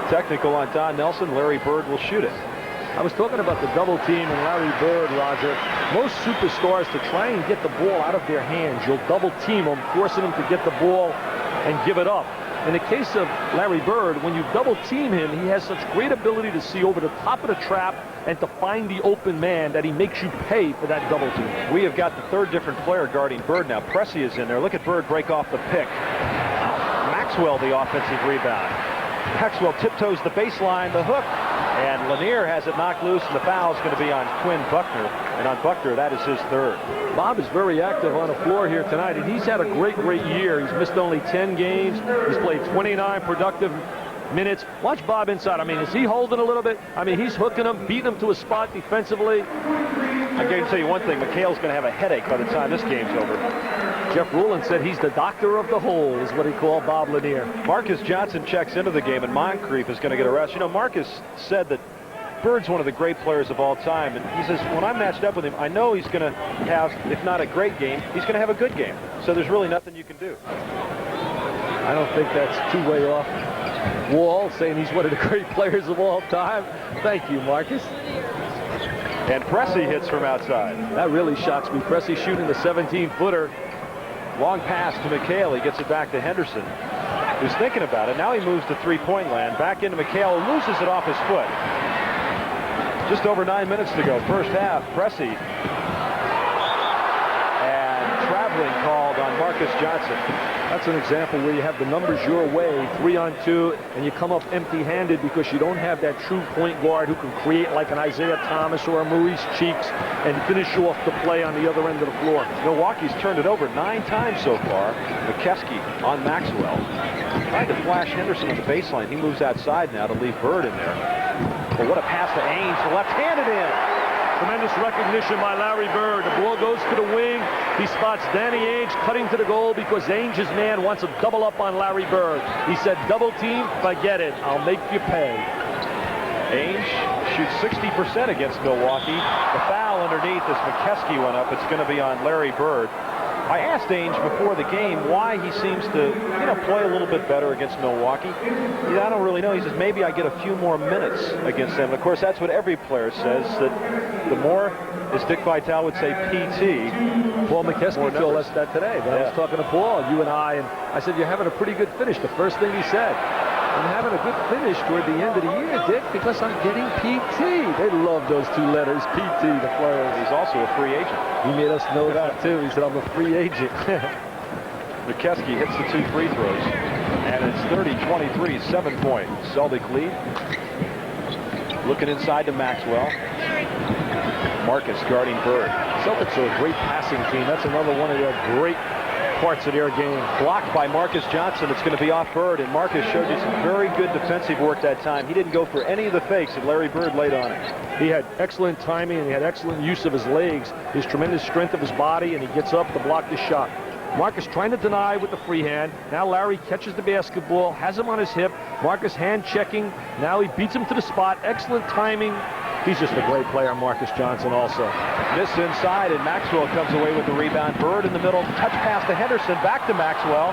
Technical on Don Nelson. Larry Bird will shoot it. I was talking about the double team and Larry Bird, Roger. Most superstars, to try and get the ball out of their hands, you'll double team them, forcing them to get the ball and give it up. In the case of Larry Bird, when you double team him, he has such great ability to see over the top of the trap and to find the open man that he makes you pay for that double team. We have got the third different player guarding Bird now. Pressey is in there. Look at Bird break off the pick. Maxwell the offensive rebound. Maxwell tiptoes the baseline, the hook, And Lanier has it knocked loose, and the foul is going to be on Quinn Buckner. And on Buckner, that is his third. Bob is very active on the floor here tonight, and he's had a great year. He's missed only 10 games. He's played 29 productive minutes. Watch Bob inside. I mean, is he holding a little bit? I mean, he's hooking him, beating him to a spot defensively. I can tell you one thing, McHale's going to have a headache by the time this game's over. Jeff Rulin said he's the doctor of the hole, is what he called Bob Lanier. Marcus Johnson checks into the game, and Moncrief is going to get a rest. You know, Marcus said that Bird's one of the great players of all time, and he says, when I'm matched up with him, I know he's going to have, if not a great game, he's going to have a good game. So there's really nothing you can do. I don't think that's too way off wall, saying he's one of the great players of all time. Thank you, Marcus. And Pressey hits from outside. That really shocks me. Pressey shooting the 17-footer. Long pass to McHale. He gets it back to Henderson, who's thinking about it. Now he moves to three-point land. Back into McHale, loses it off his foot. Just over 9 minutes to go. First half, Pressey. And traveling called on Marcus Johnson. That's an example where you have the numbers your way, 3-on-2, and you come up empty-handed because you don't have that true point guard who can create like an Isaiah Thomas or a Maurice Cheeks and finish off the play on the other end of the floor. Milwaukee's turned it over 9 times so far. McKeskey on Maxwell. Tried to flash Henderson on the baseline. He moves outside now to leave Bird in there. But what a pass to Ainge, left-handed in. Tremendous recognition by Larry Bird. The ball goes to the wing. He spots Danny Ainge cutting to the goal because Ainge's man wants to double up on Larry Bird. He said, double team, forget it. I'll make you pay. Ainge shoots 60% against Milwaukee. The foul underneath as McKeskey went up. It's going to be on Larry Bird. I asked Ainge before the game why he seems to, play a little bit better against Milwaukee. I don't really know. He says, maybe I get a few more minutes against them. And of course, that's what every player says, that the more, as Dick Vitale would say, PT. Paul McKeskey told us that today. But I was talking to Paul, you and I said, you're having a pretty good finish. The first thing he said, I'm having a good finish toward the end of the year, Dick, because I'm getting PT. They love those 2 letters, PT, the players. He's also a free agent. He made us know that, too. He said, I'm a free agent. McKeskey hits the 2 free throws. And it's 30-23, 7-point Celtic lead. Looking inside to Maxwell. Marcus guarding Bird. Celtics are a great passing team. That's another one of their great parts of their game. Blocked by Marcus Johnson. It's going to be off Bird, and Marcus showed you some very good defensive work that time. He didn't go for any of the fakes that Larry Bird laid on him. He had excellent timing, and he had excellent use of his legs, his tremendous strength of his body, and he gets up to block the shot. Marcus trying to deny with the free hand. Now Larry catches the basketball, has him on his hip. Marcus hand checking. Now he beats him to the spot. Excellent timing. He's just a great player, Marcus Johnson, also. Miss inside, and Maxwell comes away with the rebound. Bird in the middle, touch pass to Henderson, back to Maxwell,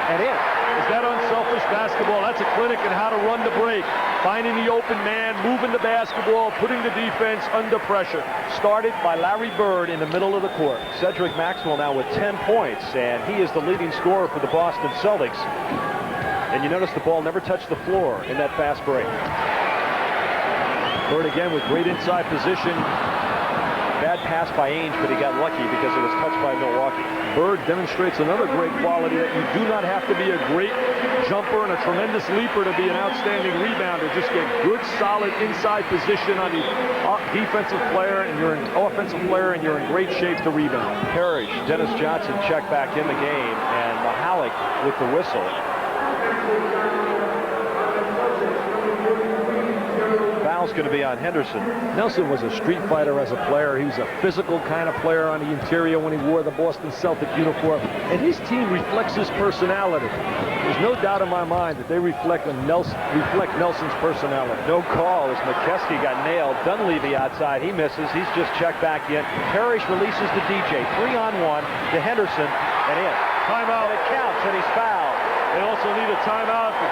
and in. Is that unselfish basketball? That's a clinic in how to run the break. Finding the open man, moving the basketball, putting the defense under pressure. Started by Larry Bird in the middle of the court. Cedric Maxwell now with 10 points, and he is the leading scorer for the Boston Celtics. And you notice the ball never touched the floor in that fast break. Bird again with great inside position. Bad pass by Ainge, but he got lucky because it was touched by Milwaukee. Bird demonstrates another great quality that you do not have to be a great jumper and a tremendous leaper to be an outstanding rebounder. Just get good, solid inside position on the defensive player, and you're an offensive player, and you're in great shape to rebound. Parrish, Dennis Johnson checked back in the game, and Mahalik with the whistle. Foul's going to be on Henderson. Nelson was a street fighter as a player. He was a physical kind of player on the interior when he wore the Boston Celtic uniform. And his team reflects his personality. There's no doubt in my mind that they reflect Nelson's personality. No call as McKeskey got nailed. Dunleavy outside. He misses. He's just checked back in. Parrish releases to DJ. 3-on-1 to Henderson and in. Timeout. And it counts, and he's fouled. They also need a timeout to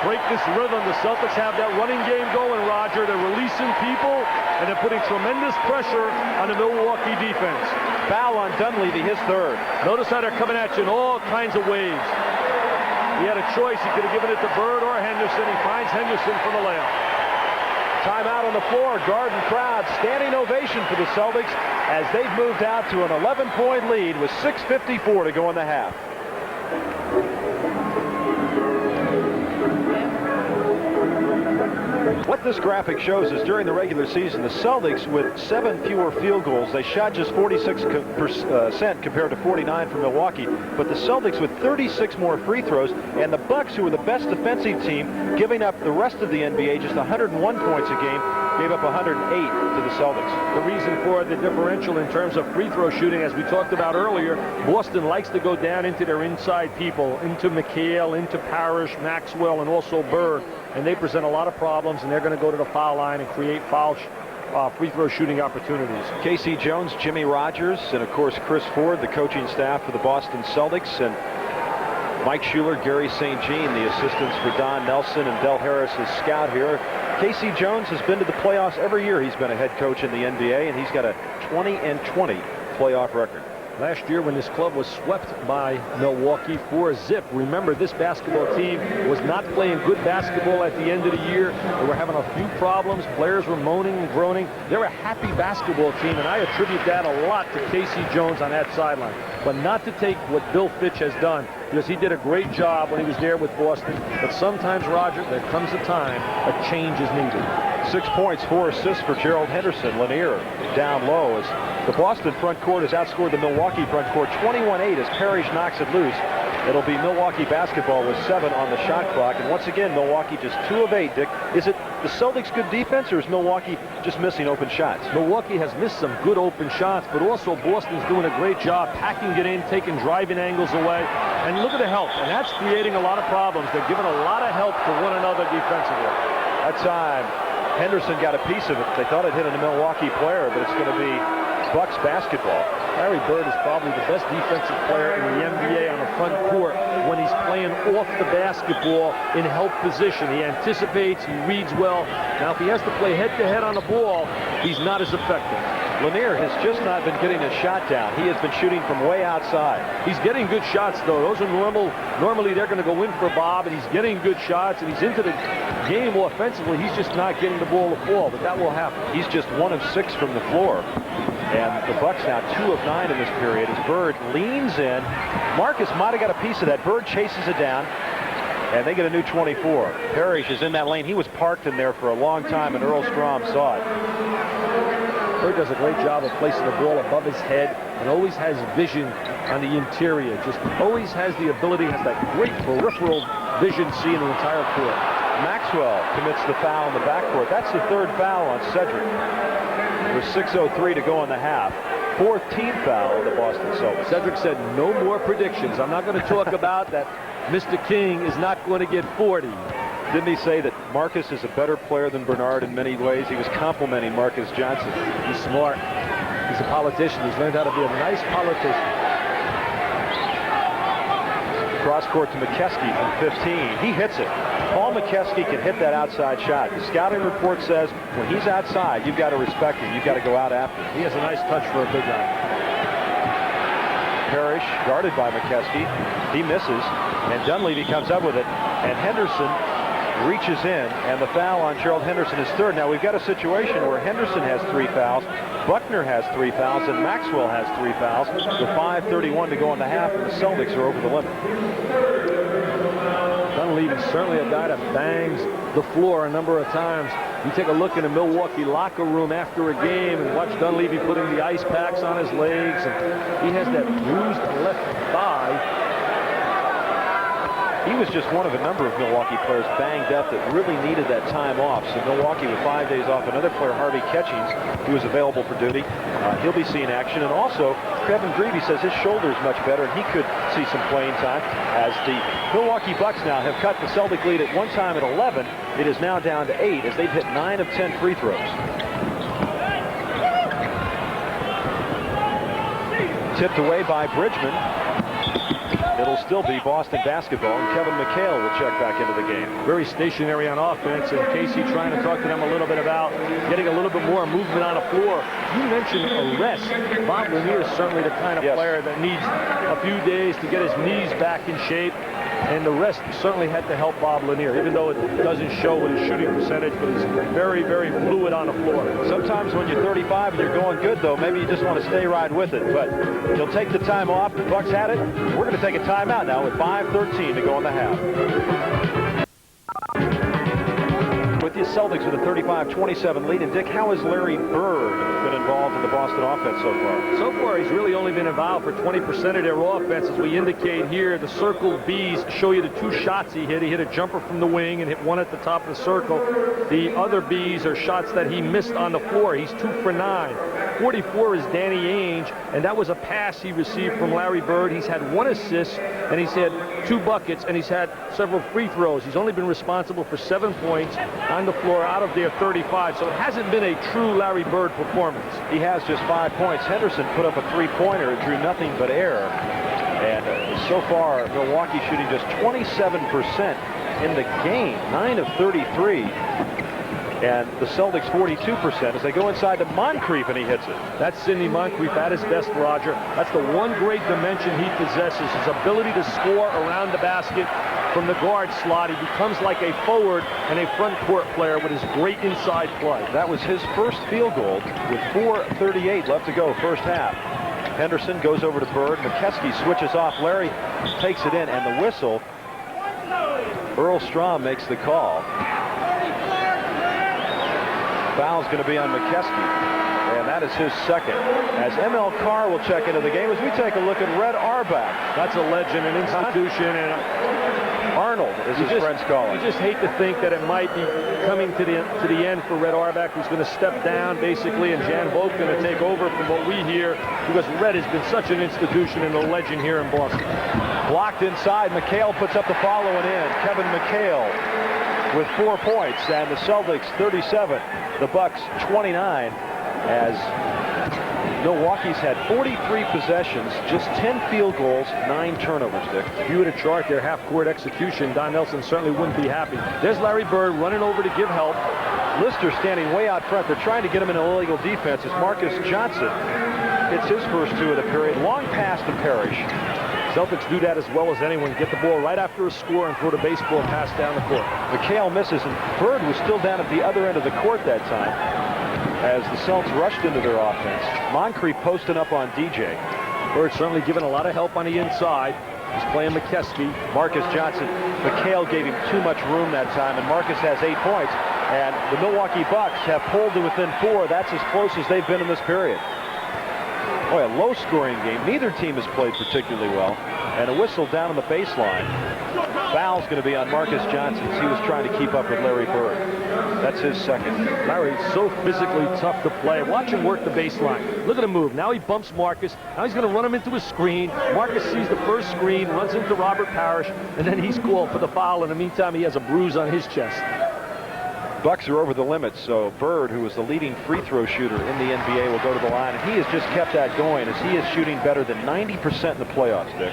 break this rhythm. The Celtics have that running game going, Roger. They're releasing people, and they're putting tremendous pressure on the Milwaukee defense. Foul on Dunleavy, his third. Notice how they're coming at you in all kinds of ways. He had a choice. He could have given it to Bird or Henderson. He finds Henderson for the layup. Timeout on the floor. Garden crowd. Standing ovation for the Celtics as they've moved out to an 11-point lead with 6:54 to go in the half. What this graphic shows is during the regular season, the Celtics with 7 fewer field goals, they shot just 46% compared to 49 for Milwaukee, but the Celtics with 36 more free throws, and the Bucks, who were the best defensive team, giving up the rest of the NBA just 101 points a game, gave up 108 to the Celtics. The reason for the differential in terms of free throw shooting, as we talked about earlier, Boston likes to go down into their inside people, into McHale, into Parrish, Maxwell, and also Bird, and they present a lot of problems, and they're going to go to the foul line and create free throw shooting opportunities. K.C. Jones, Jimmy Rogers, and of course Chris Ford, the coaching staff for the Boston Celtics, and Mike Schuler, Gary St. Jean, the assistants for Don Nelson, and Del Harris, his scout here. K.C. Jones has been to the playoffs every year he's been a head coach in the NBA, and he's got a 20-20 playoff record. Last year when this club was swept by Milwaukee 4-0, remember this basketball team was not playing good basketball at the end of the year. They were having a few problems. Players were moaning and groaning. They're a happy basketball team, and I attribute that a lot to K.C. Jones on that sideline. But not to take what Bill Fitch has done, because he did a great job when he was there with Boston. But sometimes, Roger, there comes a time a change is needed. 6 points, 4 assists for Gerald Henderson. Lanier down low as the Boston front court has outscored the Milwaukee front court 21-8 as Parrish knocks it loose. It'll be Milwaukee basketball with 7 on the shot clock. And once again, Milwaukee just 2 of 8, Dick. Is it the Celtics' good defense, or is Milwaukee just missing open shots? Milwaukee has missed some good open shots, but also Boston's doing a great job packing it in, taking driving angles away. And look at the help, and that's creating a lot of problems. They're giving a lot of help to one another defensively. That time, Henderson got a piece of it. They thought it hit a Milwaukee player, but it's going to be Bucks basketball. Larry Bird is probably the best defensive player in the NBA on the front court when he's playing off the basketball in help position. He anticipates, he reads well. Now, if he has to play head-to-head on the ball, he's not as effective. Lanier has just not been getting his shot down. He has been shooting from way outside. He's getting good shots, though. Those are normally they're going to go in for Bob, and he's getting good shots, and he's into the game offensively. He's just not getting the ball to fall, but that will happen. He's just 1 of 6 from the floor. And the Bucks now 2 of 9 in this period as Bird leans in. Marcus might have got a piece of that. Bird chases it down, and they get a new 24. Parrish is in that lane. He was parked in there for a long time, and Earl Strom saw it. Bird does a great job of placing the ball above his head and always has vision on the interior. Just always has the ability, has that great peripheral vision seeing the entire court. Maxwell commits the foul in the backcourt. That's the 3rd foul on Cedric. There's 6:03 to go in the half. 4th team foul on the Boston Celtics. Cedric said no more predictions. I'm not going to talk about that. Mr. King is not going to get 40. Didn't he say that Marcus is a better player than Bernard in many ways? He was complimenting Marcus Johnson. He's smart. He's a politician. He's learned how to be a nice politician. Cross court to McKeskey from 15. He hits it. Paul McKeskey can hit that outside shot. The scouting report says when he's outside, you've got to respect him. You've got to go out after him. He has a nice touch for a big guy. Parrish guarded by McKeskey. He misses, and Dunleavy comes up with it, and Henderson reaches in, and the foul on Gerald Henderson is 3rd. Now we've got a situation where Henderson has 3 fouls, Buckner has 3 fouls, and Maxwell has 3 fouls with 5:31 to go in the half, and the Celtics are over the limit. Dunleavy's certainly a guy that bangs the floor a number of times. You take a look in the Milwaukee locker room after a game and watch Dunleavy putting the ice packs on his legs, and he has that bruised left thigh. He was just one of a number of Milwaukee players banged up that really needed that time off. So Milwaukee with 5 days off. Another player, Harvey Catchings, who is available for duty. He'll be seeing action. And also, Kevin Greavy says his shoulder is much better, and he could see some playing time. As the Milwaukee Bucks now have cut the Celtic lead at one time at 11. It is now down to 8 as they've hit 9 of 10 free throws. Tipped away by Bridgman. It'll still be Boston basketball, and Kevin McHale will check back into the game. Very stationary on offense, and Casey trying to talk to them a little bit about getting a little bit more movement on the floor. You mentioned a rest. Bob Lanier is certainly the kind of player that needs a few days to get his knees back in shape, and the rest certainly had to help Bob Lanier, even though it doesn't show with his shooting percentage, but he's very, very fluid on the floor. Sometimes when you're 35 and you're going good, though, maybe you just want to stay right with it, but he'll take the time off. The Bucks had it. We're going to take a timeout now with 5:13 to go in the half. With you Celtics with a 35-27 lead. And Dick, how has Larry Bird been involved in the Boston offense so far? So far, he's really only been involved for 20% of their offense. As we indicate here, the circled Bs show you the 2 shots he hit. He hit a jumper from the wing and hit one at the top of the circle. The other Bs are shots that he missed on the floor. He's 2 for 9. 44 is Danny Ainge, and that was a pass he received from Larry Bird. He's had 1 assist, and he's had 2 buckets, and he's had several free throws. He's only been responsible for 7 points on the floor out of their 35, so it hasn't been a true Larry Bird performance. He has just 5 points. Henderson put up a 3-pointer. It drew nothing but air. And so far, Milwaukee shooting just 27% in the game, 9 of 33. And the Celtics 42% as they go inside to Moncrief, and he hits it. That's Sidney Moncrief at his best, Roger. That's the one great dimension he possesses, his ability to score around the basket from the guard slot. He becomes like a forward and a front court player with his great inside play. That was his first field goal with 4:38 left to go, first half. Henderson goes over to Bird. McKeskey switches off. Larry takes it in, and the whistle. Earl Strom makes the call. Foul's going to be on McKeskey, and that is his second. As M.L. Carr will check into the game as we take a look at Red Auerbach. That's a legend, an institution, and Arnold, as his friends call him. You just hate to think that it might be coming to the end for Red Auerbach, who's going to step down, basically, and Jan Vogt going to take over from what we hear, because Red has been such an institution and a legend here in Boston. Blocked inside. McHale puts up the follow and in. Kevin McHale with 4 points, and the Celtics 37, the Bucks 29, as Milwaukee's had 43 possessions, just 10 field goals, 9 turnovers, Dick. If you were to chart their half-court execution, Don Nelson certainly wouldn't be happy. There's Larry Bird running over to give help. Lister standing way out front. They're trying to get him in illegal defense. It's Marcus Johnson. It's his first 2 of the period. Long pass to Parrish. Celtics do that as well as anyone. Get the ball right after a score and throw the baseball pass down the court. McHale misses, and Bird was still down at the other end of the court that time as the Celtics rushed into their offense. Moncrief posting up on DJ. Bird certainly given a lot of help on the inside. He's playing McKeskey. Marcus Johnson. McHale gave him too much room that time, and Marcus has 8 points. And the Milwaukee Bucks have pulled to within 4. That's as close as they've been in this period. Boy, a low-scoring game. Neither team has played particularly well. And a whistle down on the baseline. Foul's going to be on Marcus Johnson as he was trying to keep up with Larry Bird. That's his second. Larry's so physically tough to play. Watch him work the baseline. Look at him move. Now he bumps Marcus. Now he's going to run him into a screen. Marcus sees the first screen, runs into Robert Parrish, and then he's called for the foul. In the meantime, he has a bruise on his chest. Bucks are over the limit, so Bird, who is the leading free throw shooter in the NBA, will go to the line, and he has just kept that going as he is shooting better than 90% in the playoffs, Dick.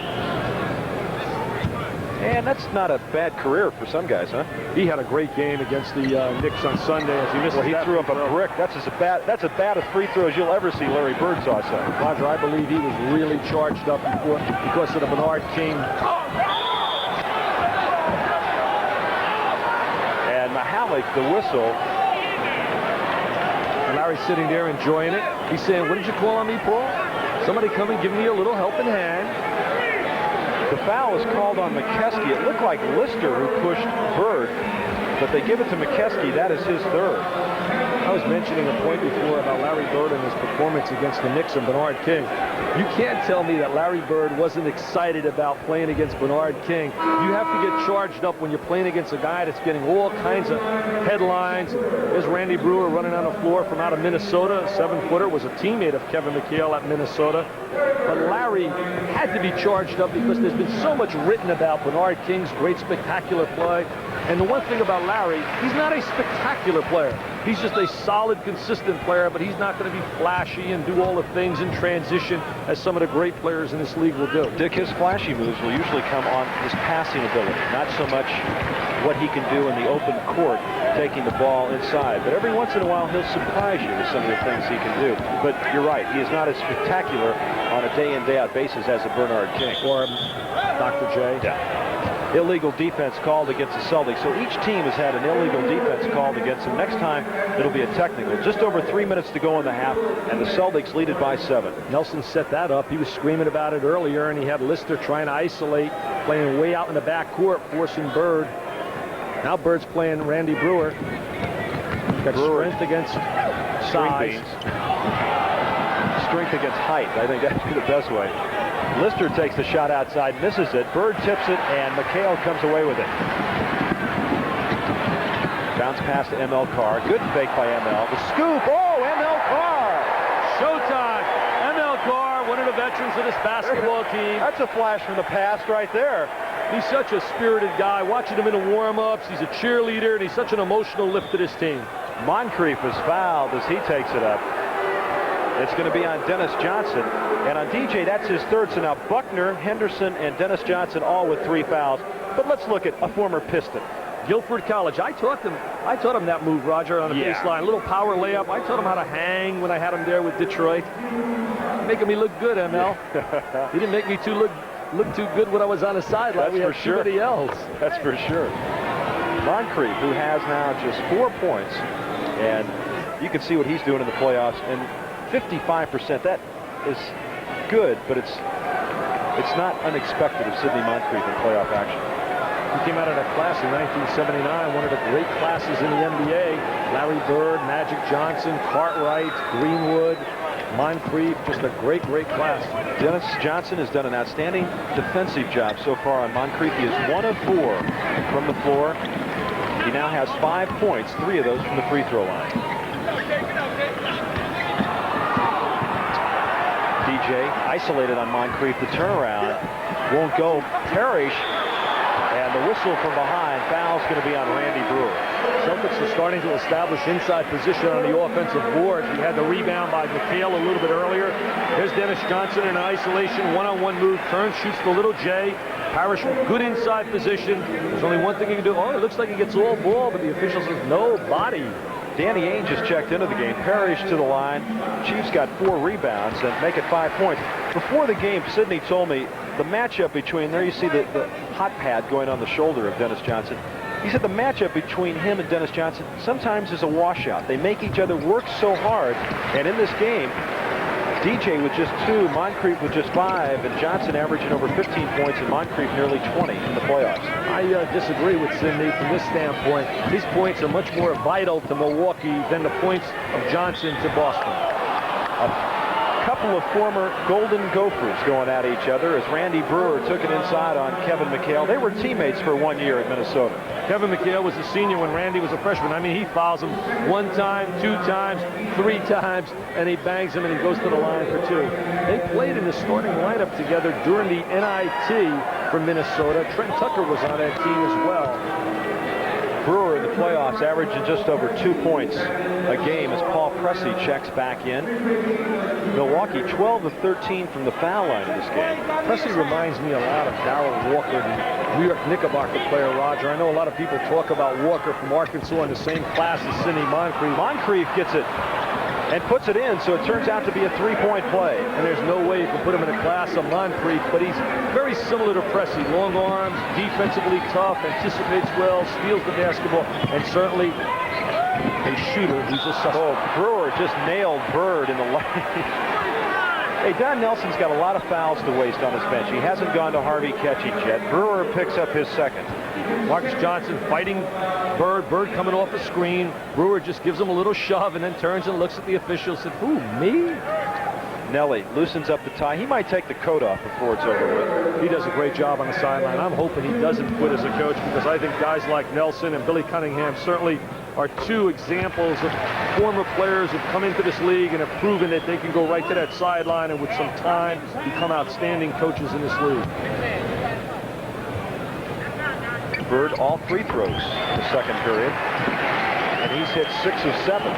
And that's not a bad career for some guys, huh? He had a great game against the Knicks on Sunday as he missed. Well, he threw up a brick. That's as bad a free throw as you'll ever see Larry Bird toss up. Roger, I believe he was really charged up because of the Bernard King. And Mahalik, the whistle. And Larry's sitting there enjoying it. He's saying, "What did you call on me, Paul? Somebody come and give me a little helping hand." The foul is called on McKeskey. It looked like Lister who pushed Bird, but they give it to McKeskey. That is his third. I was mentioning a point before about Larry Bird and his performance against the Knicks and Bernard King. You can't tell me that Larry Bird wasn't excited about playing against Bernard King. You have to get charged up when you're playing against a guy that's getting all kinds of headlines. There's Randy Brewer running on the floor from out of Minnesota. A 7-footer, was a teammate of Kevin McHale at Minnesota. But Larry had to be charged up because there's been so much written about Bernard King's great spectacular play. And the one thing about Larry, he's not a spectacular player. He's just a solid, consistent player, but he's not going to be flashy and do all the things in transition as some of the great players in this league will do. Dick, his flashy moves will usually come on his passing ability, not so much what he can do in the open court, taking the ball inside. But every once in a while, he'll surprise you with some of the things he can do. But you're right, he is not as spectacular on a day-in, day-out basis as a Bernard King. Or Dr. J. Yeah. Illegal defense called against the Celtics. So each team has had an illegal defense called against them. Next time, it'll be a technical. Just over 3 minutes to go in the half, and the Celtics lead it by 7. Nelson set that up. He was screaming about it earlier, and he had Lister trying to isolate, playing way out in the back court, forcing Bird. Now Bird's playing Randy Brewer. Got strength against size. Strength against height. I think that'd be the best way. Lister takes the shot outside, misses it. Bird tips it, and McHale comes away with it. Bounce pass to ML Carr. Good fake by ML. The scoop. Oh, ML Carr. Showtime. ML Carr, one of the veterans of this basketball team. That's a flash from the past right there. He's such a spirited guy. Watching him in the warm-ups, he's a cheerleader, and he's such an emotional lift to this team. Moncrief is fouled as he takes it up. It's going to be on Dennis Johnson. And on DJ, that's his third. So now Buckner, Henderson, and Dennis Johnson all with 3 fouls. But let's look at a former Piston. Guilford College. I taught him that move, Roger, on the baseline. A little power layup. I taught him how to hang when I had him there with Detroit. Making me look good, ML. He didn't make me look too good when I was on the sideline. We had somebody else. That's for sure. Moncrief, who has now just 4 points, and you can see what he's doing in the playoffs. And 55%, that is good, but it's not unexpected of Sidney Moncrief in playoff action. He came out of that class in 1979, one of the great classes in the NBA. Larry Bird, Magic Johnson, Cartwright, Greenwood, Moncrief, just a great, great class. Dennis Johnson has done an outstanding defensive job so far on Moncrief. He is 1 of 4 from the floor. He now has 5 points, 3 of those from the free throw line. DJ isolated on Moncrief. The turnaround won't go. Parrish, and the whistle from behind. Foul's going to be on Randy Brewer. Celtics are starting to establish inside position on the offensive board. He had the rebound by McHale a little bit earlier. Here's Dennis Johnson in isolation, one-on-one move, turns, shoots the little J. Parrish with good inside position. There's only one thing he can do. Oh, it looks like he gets all ball, but the official says no body. Danny Ainge has checked into the game. Parrish to the line. Chiefs got 4 rebounds and make it 5 points. Before the game, Sidney told me the matchup between, there you see the hot pad going on the shoulder of Dennis Johnson. He said the matchup between him and Dennis Johnson sometimes is a washout. They make each other work so hard. And in this game, DJ with just 2, Moncrief with just 5, and Johnson averaging over 15 points and Moncrief nearly 20 in the playoffs. I disagree with Sidney from this standpoint. His points are much more vital to Milwaukee than the points of Johnson to Boston. A couple of former Golden Gophers going at each other as Randy Brewer took it inside on Kevin McHale. They were teammates for 1 year at Minnesota. Kevin McHale was a senior when Randy was a freshman. I mean, he fouls him 1 time, 2 times, 3 times, and he bangs him and he goes to the line for 2. They played in the starting lineup together during the NIT for Minnesota. Trent Tucker was on that team as well. Brewer in the playoffs averaging just over 2 points a game as Paul Pressey checks back in. Milwaukee 12 of 13 from the foul line in this game. Pressey reminds me a lot of Darrell Walker, the New York Knickerbocker player, Roger. I know a lot of people talk about Walker from Arkansas in the same class as Sidney Moncrief. Moncrief gets it and puts it in, so it turns out to be a 3-point play. And there's no way you can put him in a class of Moncrief, but he's very similar to Pressey. Long arms, defensively tough, anticipates well, steals the basketball, and certainly a shooter who's a suspect. Oh, Brewer just nailed Bird in the lane. Hey, Don Nelson's got a lot of fouls to waste on his bench. He hasn't gone to Harvey Ketchich yet. Brewer picks up his second. Marcus Johnson fighting Bird. Bird coming off a screen. Brewer just gives him a little shove and then turns and looks at the official and said, who, me? Nelly loosens up the tie. He might take the coat off before it's over with. He does a great job on the sideline. I'm hoping he doesn't quit as a coach because I think guys like Nelson and Billy Cunningham certainly are 2 examples of former players who've come into this league and have proven that they can go right to that sideline and with some time become outstanding coaches in this league. Bird all free throws in the second period, and he's hit 6 of 7.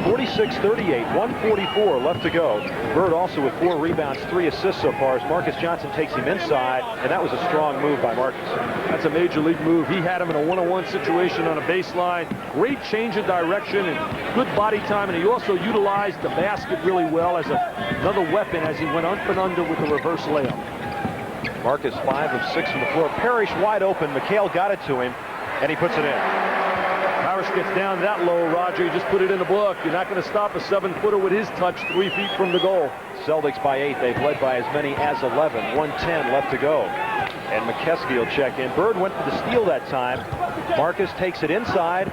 46-38, 144 left to go. Bird also with 4 rebounds, 3 assists so far as Marcus Johnson takes him inside, and that was a strong move by Marcus. That's a major league move. He had him in a one-on-one situation on a baseline. Great change of direction and good body time, and he also utilized the basket really well as another weapon as he went up and under with the reverse layup. Marcus 5 of 6 from the floor. Parrish wide open. McHale got it to him, and he puts it in. Parrish gets down that low, Roger. You just put it in the book. You're not going to stop a 7-footer with his touch 3 feet from the goal. Celtics by 8. They've led by as many as 11. 1:10 left to go. And McKeskey will check in. Bird went for the steal that time. Marcus takes it inside.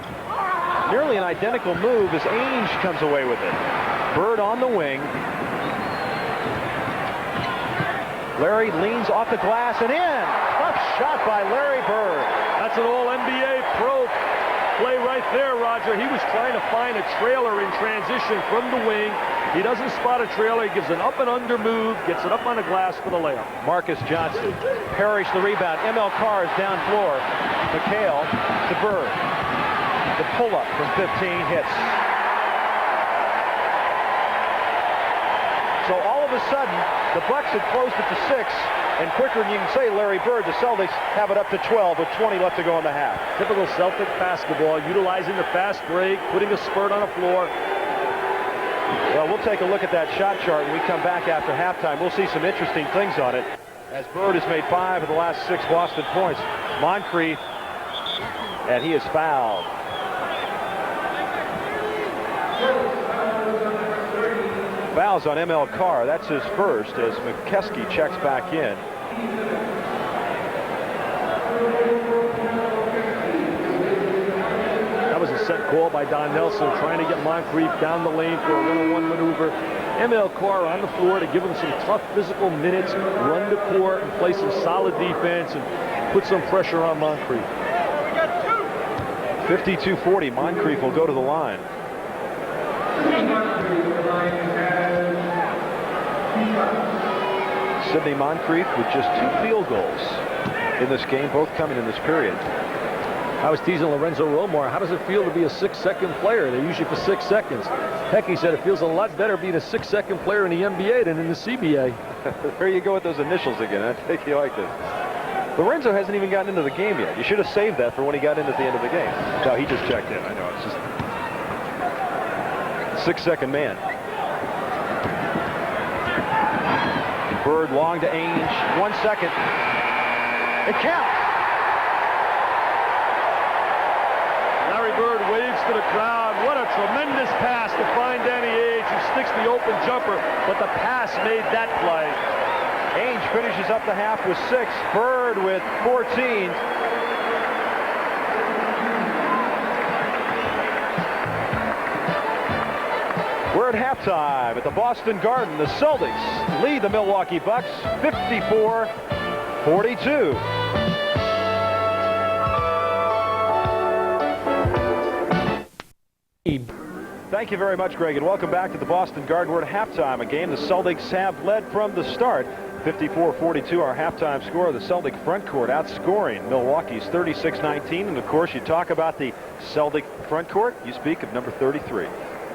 nearly an identical move as Ainge comes away with it. Bird on the wing. Larry leans off the glass and in. Tough shot by Larry Bird. That's an all-NBA pro play right there, Roger. He was trying to find a trailer in transition from the wing. He doesn't spot a trailer. He gives an up and under move, gets it up on the glass for the layup. Marcus Johnson. Parrish the rebound. ML Carr is down floor. McHale to Bird. The pull-up from 15 hits. So all of a sudden, the Bucks had closed it to 6, and quicker than you can say, Larry Bird, the Celtics have it up to 12 with 20 left to go in the half. Typical Celtic basketball, utilizing the fast break, putting a spurt on the floor. Well, we'll take a look at that shot chart when we come back after halftime. We'll see some interesting things on it, as Bird has made 5 of the last 6 Boston points. Moncrief, and he is fouled. Fouls on ML Carr. That's his first as McKeskey checks back in. That was a set call by Don Nelson, trying to get Moncrief down the lane for a one-on-one maneuver. ML Carr on the floor to give him some tough physical minutes, run the court and play some solid defense and put some pressure on Moncrief. 52-40. Moncrief will go to the line. Sidney Moncrief with just 2 field goals in this game, both coming in this period. I was teasing Lorenzo Romar. How does it feel to be a 6-second player? They use you for 6 seconds. Heck, he said it feels a lot better being a 6-second player in the NBA than in the CBA. There you go with those initials again. I think you like this. Lorenzo hasn't even gotten into the game yet. You should have saved that for when he got in at the end of the game. No, he just checked in. I know. It's just 6-second man. Bird long to Ainge. 1 second. It counts. Larry Bird waves to the crowd. What a tremendous pass to find Danny Ainge, who sticks the open jumper, but the pass made that play. Ainge finishes up the half with 6. Bird with 14. We're at halftime at the Boston Garden. The Celtics lead the Milwaukee Bucks 54-42. Thank you very much, Greg, and welcome back to the Boston Garden. We're at halftime, a game the Celtics have led from the start. 54-42, our halftime score. The Celtic front court outscoring Milwaukee's 36-19. And, of course, you talk about the Celtic front court, you speak of number 33.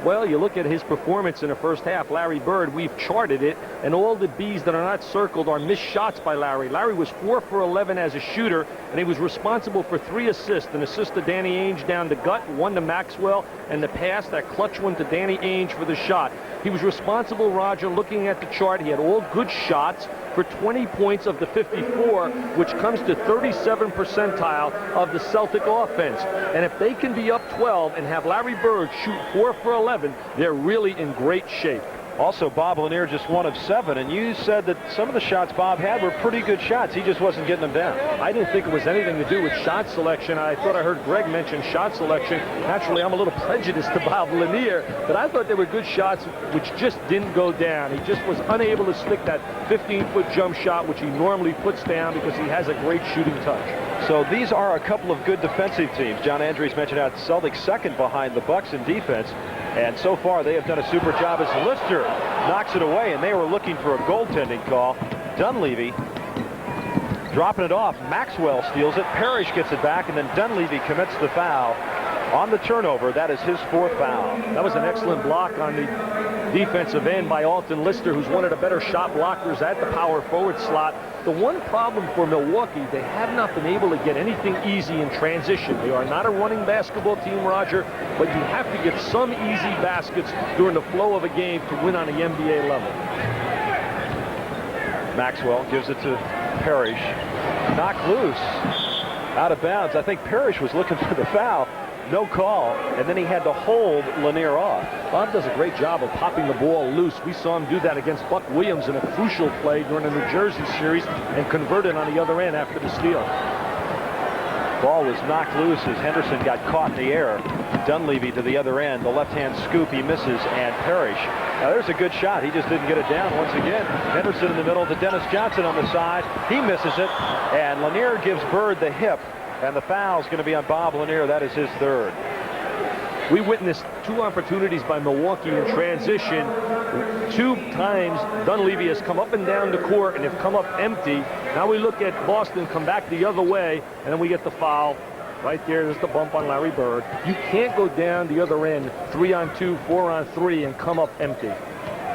Well, you look at his performance in the first half, Larry Bird, we've charted it, and all the B's that are not circled are missed shots by Larry. Larry was 4 for 11 as a shooter, and he was responsible for 3 assists. An assist to Danny Ainge down the gut, 1 to Maxwell, and the pass, that clutch one to Danny Ainge for the shot. He was responsible, Roger, looking at the chart. He had all good shots for 20 points of the 54, which comes to 37th percentile of the Celtic offense. And if they can be up 12 and have Larry Bird shoot 4 for 11, they're really in great shape. Also, Bob Lanier just 1 of 7, and you said that some of the shots Bob had were pretty good shots. He just wasn't getting them down. I didn't think it was anything to do with shot selection. I thought I heard Greg mention shot selection. Naturally, I'm a little prejudiced to Bob Lanier, but I thought they were good shots which just didn't go down. He just was unable to stick that 15-foot jump shot, which he normally puts down because he has a great shooting touch. So these are a couple of good defensive teams. John Andrews mentioned out the Celtics second behind the Bucks in defense. And so far, they have done a super job as Lister knocks it away, and they were looking for a goaltending call. Dunleavy dropping it off. Maxwell steals it. Parrish gets it back, and then Dunleavy commits the foul on the turnover. That is his 4th foul. That was an excellent block on the defensive end by Alton Lister, who's one of the better shot blockers at the power forward slot. The one problem for Milwaukee, they have not been able to get anything easy in transition. They are not a running basketball team, Roger, but you have to get some easy baskets during the flow of a game to win on the NBA level. Maxwell gives it to Parrish. Knocked loose. Out of bounds. I think Parrish was looking for the foul. No call, and then he had to hold Lanier off. Bob does a great job of popping the ball loose. We saw him do that against Buck Williams in a crucial play during the New Jersey series and converted on the other end after the steal. Ball was knocked loose as Henderson got caught in the air. Dunleavy to the other end. The left-hand scoop, he misses, and Parrish. Now there's a good shot. He just didn't get it down once again. Henderson in the middle to Dennis Johnson on the side. He misses it, and Lanier gives Bird the hip, and the foul's going to be on Bob Lanier. That is his third. We witnessed 2 opportunities by Milwaukee in transition. 2 times Dunleavy has come up and down the court and have come up empty. Now we look at Boston come back the other way, and then we get the foul. Right there, there's the bump on Larry Bird. You can't go down the other end, 3-on-2, 4-on-3, and come up empty.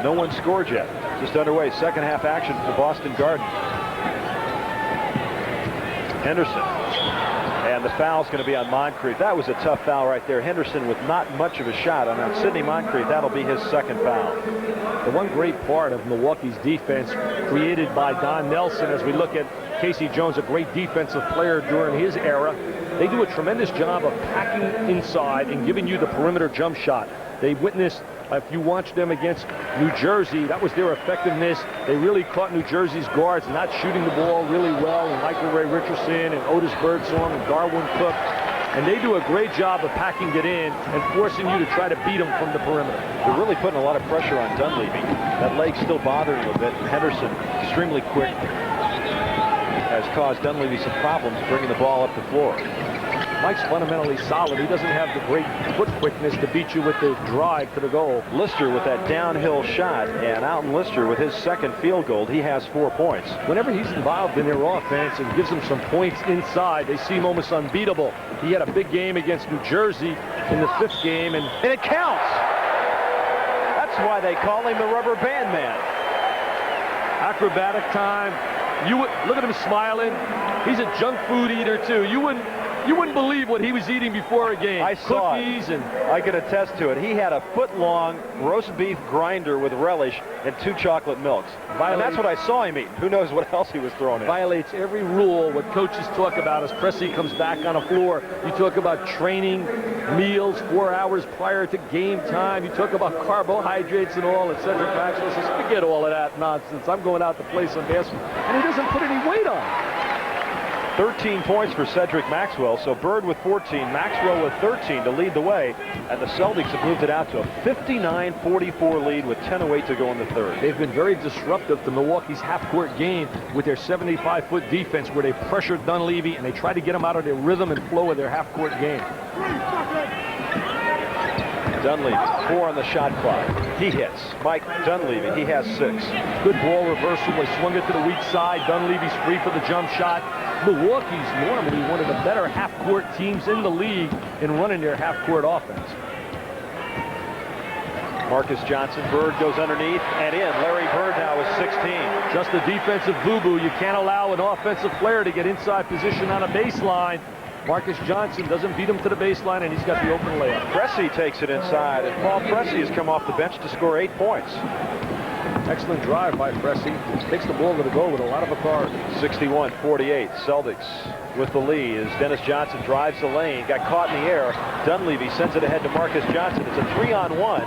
No one scored yet. Just underway. Second half action for the Boston Garden. Henderson. And the foul's going to be on Moncrief. That was a tough foul right there. Henderson with not much of a shot. And on Sidney Moncrief, that'll be his second foul. The one great part of Milwaukee's defense created by Don Nelson, as we look at Casey Jones, a great defensive player during his era, they do a tremendous job of packing inside and giving you the perimeter jump shot. They witnessed, if you watch them against New Jersey, that was their effectiveness. They really caught New Jersey's guards not shooting the ball really well, and Michael Ray Richardson and Otis Birdsong and Darwin Cook. And they do a great job of packing it in and forcing you to try to beat them from the perimeter. They're really putting a lot of pressure on Dunleavy. That leg's still bothering him a bit. Henderson, extremely quick, has caused Dunleavy some problems bringing the ball up the floor. Mike's fundamentally solid. He doesn't have the great foot quickness to beat you with the drive to the goal. Lister with that downhill shot, and Alton Lister with his second field goal. He has 4 points. Whenever he's involved in their offense and gives them some points inside, they seem almost unbeatable. He had a big game against New Jersey in the 5th game, and it counts. That's why they call him the rubber band man. Acrobatic time. Look at him smiling. He's a junk food eater too. You wouldn't believe what he was eating before a game. I saw cookies, and I can attest to it. He had a foot-long roast beef grinder with relish and 2 chocolate milks. And that's what I saw him eat. Who knows what else he was throwing in. Violates every rule. What coaches talk about as Pressey comes back on the floor. You talk about training, meals 4 hours prior to game time. You talk about carbohydrates and all. And Cedric Maxwell says, forget all of that nonsense. I'm going out to play some basketball. And he doesn't put any weight on. 13 points for Cedric Maxwell, so Bird with 14, Maxwell with 13 to lead the way, and the Celtics have moved it out to a 59-44 lead with 10:08 to go in the third. They've been very disruptive to Milwaukee's half-court game with their 75-foot defense, where they pressured Dunleavy and they try to get him out of their rhythm and flow of their half-court game. Dunleavy, 4 on the shot clock. He hits. Mike Dunleavy, he has 6. Good ball reversal. They swung it to the weak side. Dunleavy's free for the jump shot. Milwaukee's normally one of the better half-court teams in the league in running their half-court offense. Marcus Johnson, Bird goes underneath and in. Larry Bird now with 16. Just a defensive boo-boo. You can't allow an offensive player to get inside position on a baseline. Marcus Johnson doesn't beat him to the baseline, and he's got the open layup. Pressey takes it inside, and Paul Pressey has come off the bench to score 8 points. Excellent drive by Pressey. Takes the ball to the goal with a lot of authority. 61-48. Celtics with the lead as Dennis Johnson drives the lane. Got caught in the air. Dunleavy sends it ahead to Marcus Johnson. It's a 3-on-1.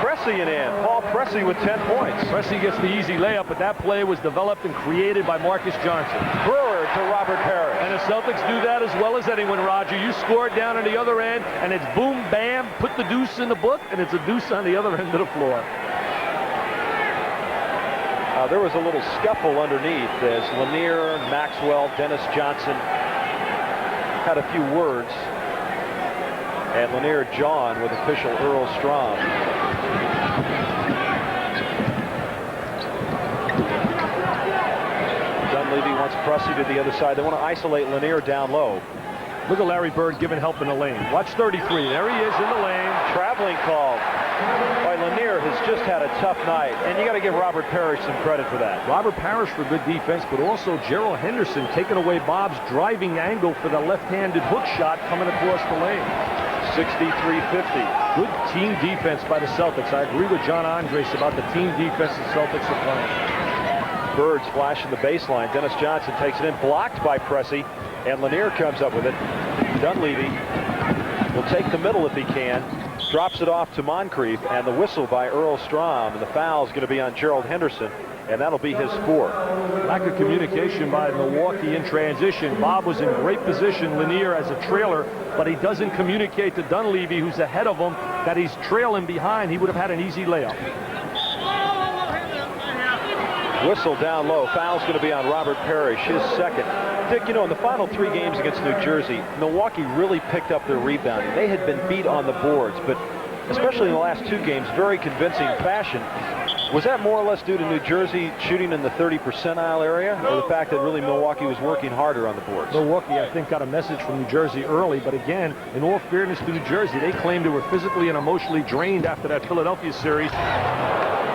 Pressey in. Paul Pressey with 10 points. Pressey gets the easy layup, but that play was developed and created by Marcus Johnson. Brewer to Robert Parrish. And the Celtics do that as well as anyone, Roger. You score it down on the other end, and it's boom, bam, put the deuce in the book, and it's a deuce on the other end of the floor. There was a little scuffle underneath as Lanier, Maxwell, Dennis Johnson had a few words. And Lanier John with official Earl Strom. Dunleavy wants Pressey to the other side. They want to isolate Lanier down low. Look at Larry Bird giving help in the lane. Watch 33. There he is in the lane. Traveling call by Lanier has just had a tough night. And you got to give Robert Parrish some credit for that. Robert Parrish for good defense, but also Gerald Henderson taking away Bob's driving angle for the left-handed hook shot coming across the lane. 63-50. Good team defense by the Celtics. I agree with John Andres about the team defense the Celtics are playing. Bird splashing the baseline. Dennis Johnson takes it in, blocked by Pressey, and Lanier comes up with it. Dunleavy will take the middle if he can, drops it off to Moncrief, and the whistle by Earl Strom, and the foul is going to be on Gerald Henderson. and that'll be his 4th. Lack of communication by Milwaukee in transition. Bob was in great position, Lanier as a trailer, but he doesn't communicate to Dunleavy, who's ahead of him, that he's trailing behind. He would have had an easy layup. Whistle down low. Foul's going to be on Robert Parrish, his 2nd. Dick, you know, in the final 3 games against New Jersey, Milwaukee really picked up their rebounding. They had been beat on the boards, but especially in the last 2 games, very convincing fashion. Was that more or less due to New Jersey shooting in the 30 percentile area, or the fact that really Milwaukee was working harder on the boards? Milwaukee, I think, got a message from New Jersey early, but again, in all fairness to New Jersey, they claimed they were physically and emotionally drained after that Philadelphia series.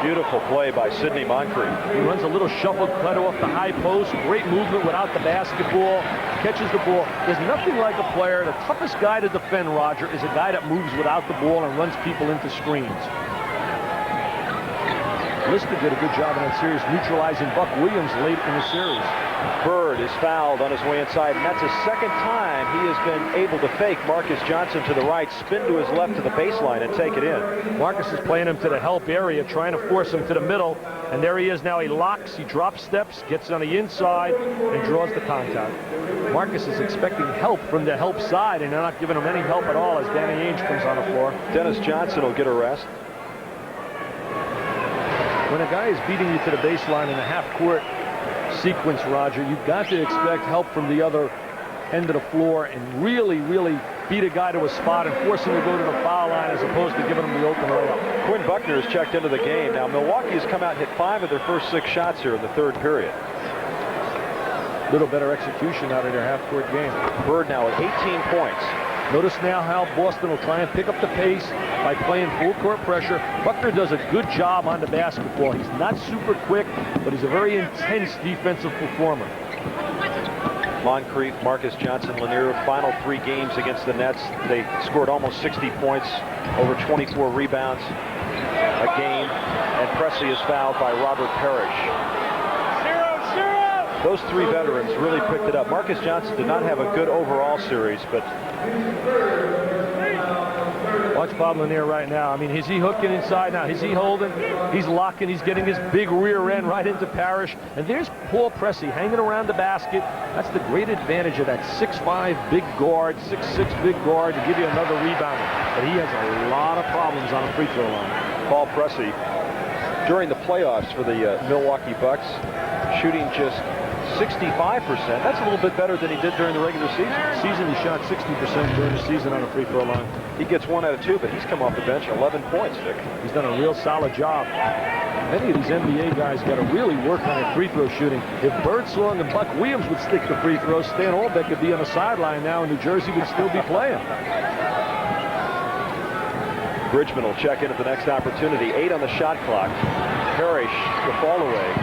Beautiful play by Sidney Moncrief. He runs a little shuffle cut off the high post. Great movement without the basketball. Catches the ball. There's nothing like a player. The toughest guy to defend, Roger, is a guy that moves without the ball and runs people into screens. Lister did a good job in that series neutralizing Buck Williams late in the series. Bird is fouled on his way inside, and that's his 2nd time he has been able to fake Marcus Johnson to the right, spin to his left to the baseline, and take it in. Marcus is playing him to the help area, trying to force him to the middle, and there he is now. He locks, he drops steps, gets on the inside, and draws the contact. Marcus is expecting help from the help side, and they're not giving him any help at all as Danny Ainge comes on the floor. Dennis Johnson will get a rest. When a guy is beating you to the baseline in a half-court sequence, Roger, you've got to expect help from the other end of the floor and really, really beat a guy to a spot and force him to go to the foul line as opposed to giving him the open layup. Quinn Buckner has checked into the game. Now, Milwaukee has come out and hit 5 of their first 6 shots here in the 3rd period. Little better execution out of their half-court game. Bird now at 18 points. Notice now how Boston will try and pick up the pace by playing full court pressure. Buckner does a good job on the basketball. He's not super quick, but he's a very intense defensive performer. Moncrief, Marcus Johnson, Lanier, final 3 games against the Nets. They scored almost 60 points, over 24 rebounds a game, and Presley is fouled by Robert Parrish. Those 3 veterans really picked it up. Marcus Johnson did not have a good overall series, but watch Bob Lanier right now. I mean, is he hooking inside now? Is he holding? He's locking. He's getting his big rear end right into Parrish. And there's Paul Pressey hanging around the basket. That's the great advantage of that 6'5" big guard, 6'6" big guard to give you another rebounder. But he has a lot of problems on the free throw line. Paul Pressey, during the playoffs for the Milwaukee Bucks, shooting just 65%. That's a little bit better than he did during the regular season. He shot 60% during the season on the free throw line. He gets 1 out of 2, but he's come off the bench 11 points, Dick. He's done a real solid job. Many of these NBA guys got to really work on their free throw shooting. If Birdsong and Buck Williams would stick to free throws, Stan Albeck could be on the sideline now, and New Jersey would still be playing. Bridgman will check in at the next opportunity. 8 on the shot clock. Parrish, the fall away.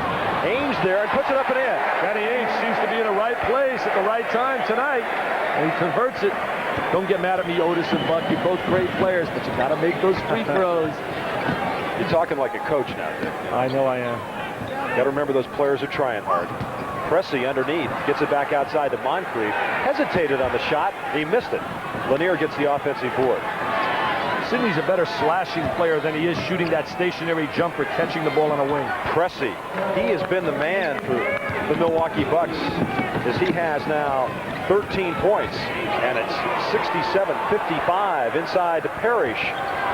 Ainge there and puts it up and in. Danny Ainge seems to be in the right place at the right time tonight, and he converts it. Don't get mad at me, Otis and Buck. You're both great players, but you got to make those free throws. You're talking like a coach now, Dick. I know I am. Got to remember those players are trying hard. Pressey underneath, gets it back outside to Moncrief. Hesitated on the shot. He missed it. Lanier gets the offensive board. Sidney's a better slashing player than he is shooting that stationary jumper, catching the ball on a wing. Pressey, he has been the man for the Milwaukee Bucks, as he has now 13 points, and it's 67-55 inside to Parrish.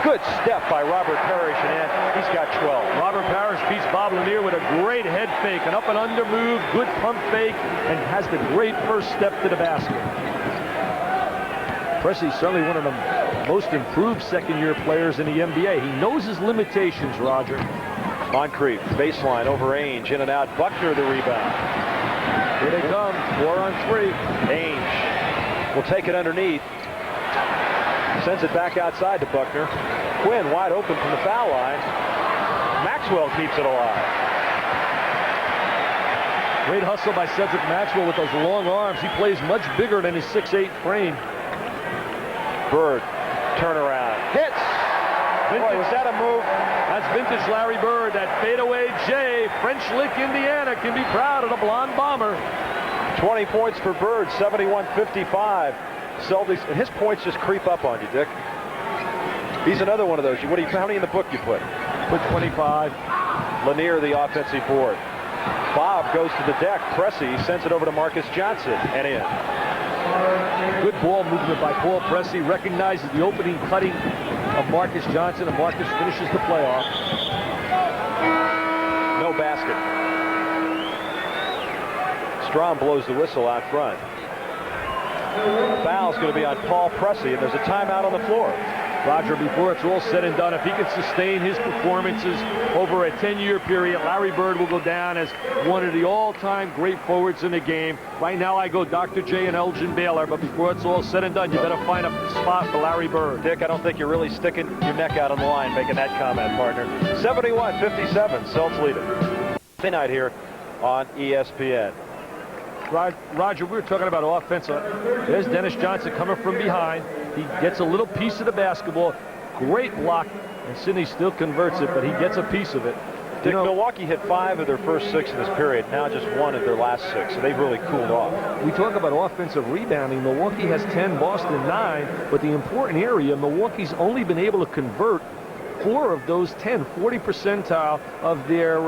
Good step by Robert Parrish, and he's got 12. Robert Parrish beats Bob Lanier with a great head fake, an up and under move, good pump fake, and has the great first step to the basket. Pressey's certainly one of the most improved second-year players in the NBA. He knows his limitations, Roger. Moncrief, baseline over Ainge, in and out. Buckner the rebound. Here they come, 4 on 3. Ainge will take it underneath. Sends it back outside to Buckner. Quinn wide open from the foul line. Maxwell keeps it alive. Great hustle by Cedric Maxwell with those long arms. He plays much bigger than his 6'8" frame. Bird, turnaround, hits. Boy, was that a move? That's vintage Larry Bird. That fadeaway J. French Lick, Indiana can be proud of the blonde bomber. 20 points for Bird, 71-55. Celtics, and his points just creep up on you, Dick. He's another one of those. How many in the book you put? Put 25. Lanier, the offensive board. Bob goes to the deck. Pressey sends it over to Marcus Johnson and in. Good ball movement by Paul Pressey. Recognizes the opening cutting of Marcus Johnson, and Marcus finishes the playoff. No basket. Strom blows the whistle out front. The foul's going to be on Paul Pressey, and there's a timeout on the floor. Roger, before it's all said and done, if he can sustain his performances over a 10-year period, Larry Bird will go down as one of the all-time great forwards in the game. Right now I go Dr. J and Elgin Baylor, but before it's all said and done, you better find a spot for Larry Bird. Dick, I don't think you're really sticking your neck out on the line making that comment, partner. 71-57, Celtics lead it. Tonight here on ESPN. Roger, we were talking about offense. There's Dennis Johnson coming from behind. He gets a little piece of the basketball. Great block, and Sidney still converts it, but he gets a piece of it. Dick, Milwaukee hit 5 of their first 6 in this period, now just 1 of their last 6, so they've really cooled off. We talk about offensive rebounding. Milwaukee has 10, Boston 9, but the important area, Milwaukee's only been able to convert 4 of those 10, 40 percentile of their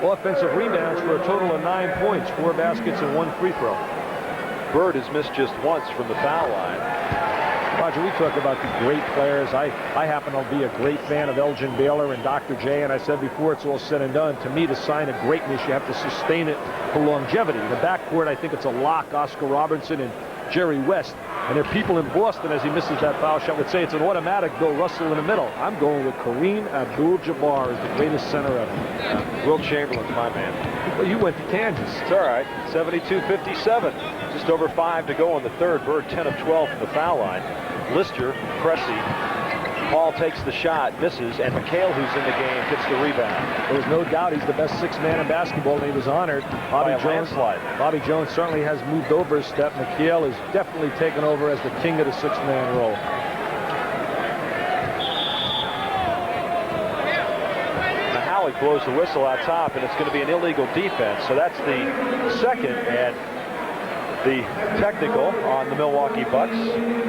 offensive rebounds for a total of 9 points, 4 baskets and 1 free throw. Bird has missed just once from the foul line. Roger, we talk about the great players. I happen to be a great fan of Elgin Baylor and Dr. J, and I said before it's all said and done, to me, the sign of greatness, you have to sustain it for longevity. In the backcourt, I think it's a lock, Oscar Robertson and Jerry West. And there are people in Boston, as he misses that foul shot, would say it's an automatic Bill Russell in the middle. I'm going with Kareem Abdul-Jabbar as the greatest center ever. Will Chamberlain's my man. Well, you went to Kansas. It's all right. 72-57. Just over 5 to go in the third. Bird 10 of 12 from the foul line. Lister, Pressey. Paul takes the shot, misses, and McHale, who's in the game, gets the rebound. There's no doubt he's the best 6th man in basketball, and he was honored. Bobby Jones certainly has moved over a step. McHale is definitely taken over as the king of the 6th-man role. Mahalik blows the whistle out top, and it's going to be an illegal defense. So that's the second, and the technical on the Milwaukee Bucks.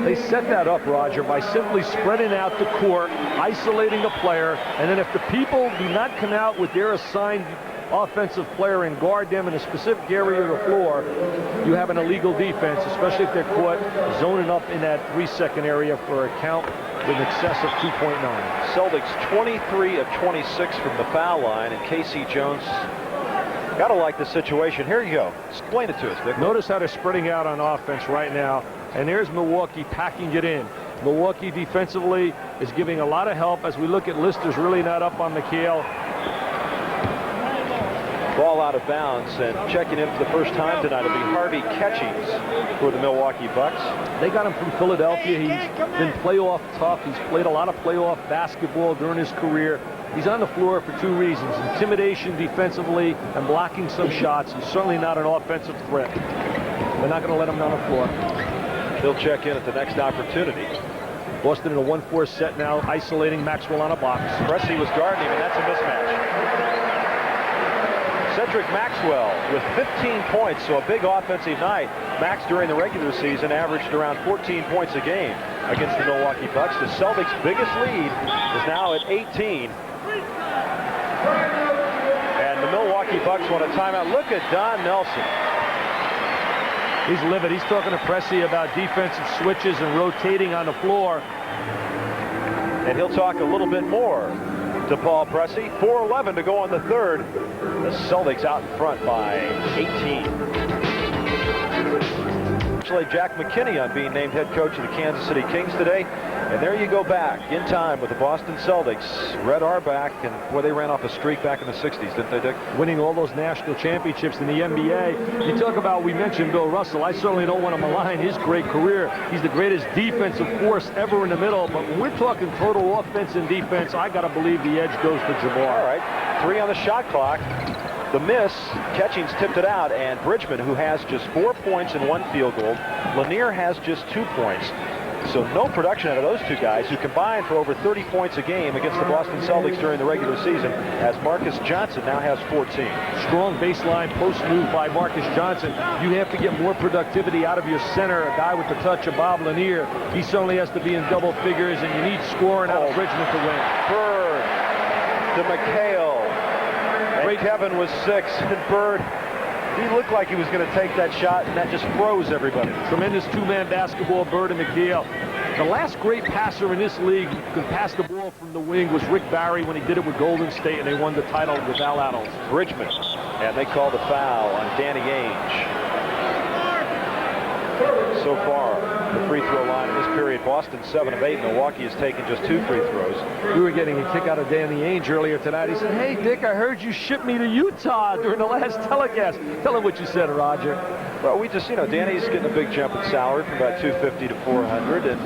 They set that up, Roger, by simply spreading out the court, isolating the player, and then if the people do not come out with their assigned offensive player and guard them in a specific area of the floor, you have an illegal defense, especially if they're caught zoning up in that 3-second area for a count in excess of 2.9. Celtics 23 of 26 from the foul line, and Casey Jones. Gotta like the situation. Here you go. Explain it to us, Dick. Notice how they're spreading out on offense right now. And there's Milwaukee packing it in. Milwaukee defensively is giving a lot of help as we look at Lister's really not up on McHale. Ball out of bounds, and checking in for the first time tonight will be Harvey Catchings for the Milwaukee Bucks. They got him from Philadelphia. He's been playoff tough. He's played a lot of playoff basketball during his career. He's on the floor for 2 reasons: intimidation defensively and blocking some shots. He's certainly not an offensive threat. They're not going to let him on the floor. He'll check in at the next opportunity. Boston in a 1-4 set now, isolating Maxwell on a box. Pressey was guarding him, and that's a mismatch. Cedric Maxwell with 15 points, so a big offensive night. Max during the regular season averaged around 14 points a game against the Milwaukee Bucks. The Celtics' biggest lead is now at 18. And the Milwaukee Bucks want a timeout. Look at Don Nelson. He's livid. He's talking to Pressey about defensive switches and rotating on the floor. And he'll talk a little bit more to Paul Pressey. 4:11 to go on the third. The Celtics out in front by 18. Congratulate Jack McKinney on being named head coach of the Kansas City Kings today. And there you go back in time with the Boston Celtics. Red Auerbach, and boy, they ran off a streak back in the 60s, didn't they, Dick? Winning all those national championships in the NBA. You talk about, we mentioned Bill Russell. I certainly don't want to malign his great career. He's the greatest defensive force ever in the middle. But when we're talking total offense and defense, I got to believe the edge goes to Jabbar. All right, 3 on the shot clock. The miss, Catchings tipped it out, and Bridgman, who has just 4 points and 1 field goal. Lanier has just 2 points. So no production out of those 2 guys, who combined for over 30 points a game against the Boston Celtics during the regular season, as Marcus Johnson now has 14. Strong baseline post move by Marcus Johnson. You have to get more productivity out of your center, a guy with the touch of Bob Lanier. He certainly has to be in double figures, and you need scoring out of Bridgman to win. Bird to McHale. great. Kevin was 6, and Bird, he looked like he was going to take that shot, and that just froze everybody. Tremendous two-man basketball, Bird and McHale. The last great passer in this league who could pass the ball from the wing was Rick Barry when he did it with Golden State, and they won the title with Al Attles. Bridgman, and they called the foul on Danny Ainge. So far, the free throw line in this period, Boston 7 of 8. Milwaukee has taken just 2 free throws. We were getting a kick out of Danny Ainge earlier tonight. He said, "Hey, Dick, I heard you shipped me to Utah during the last telecast." Tell him what you said, Roger. Well, we just, Danny's getting a big jump in salary from about $250 to $400, and,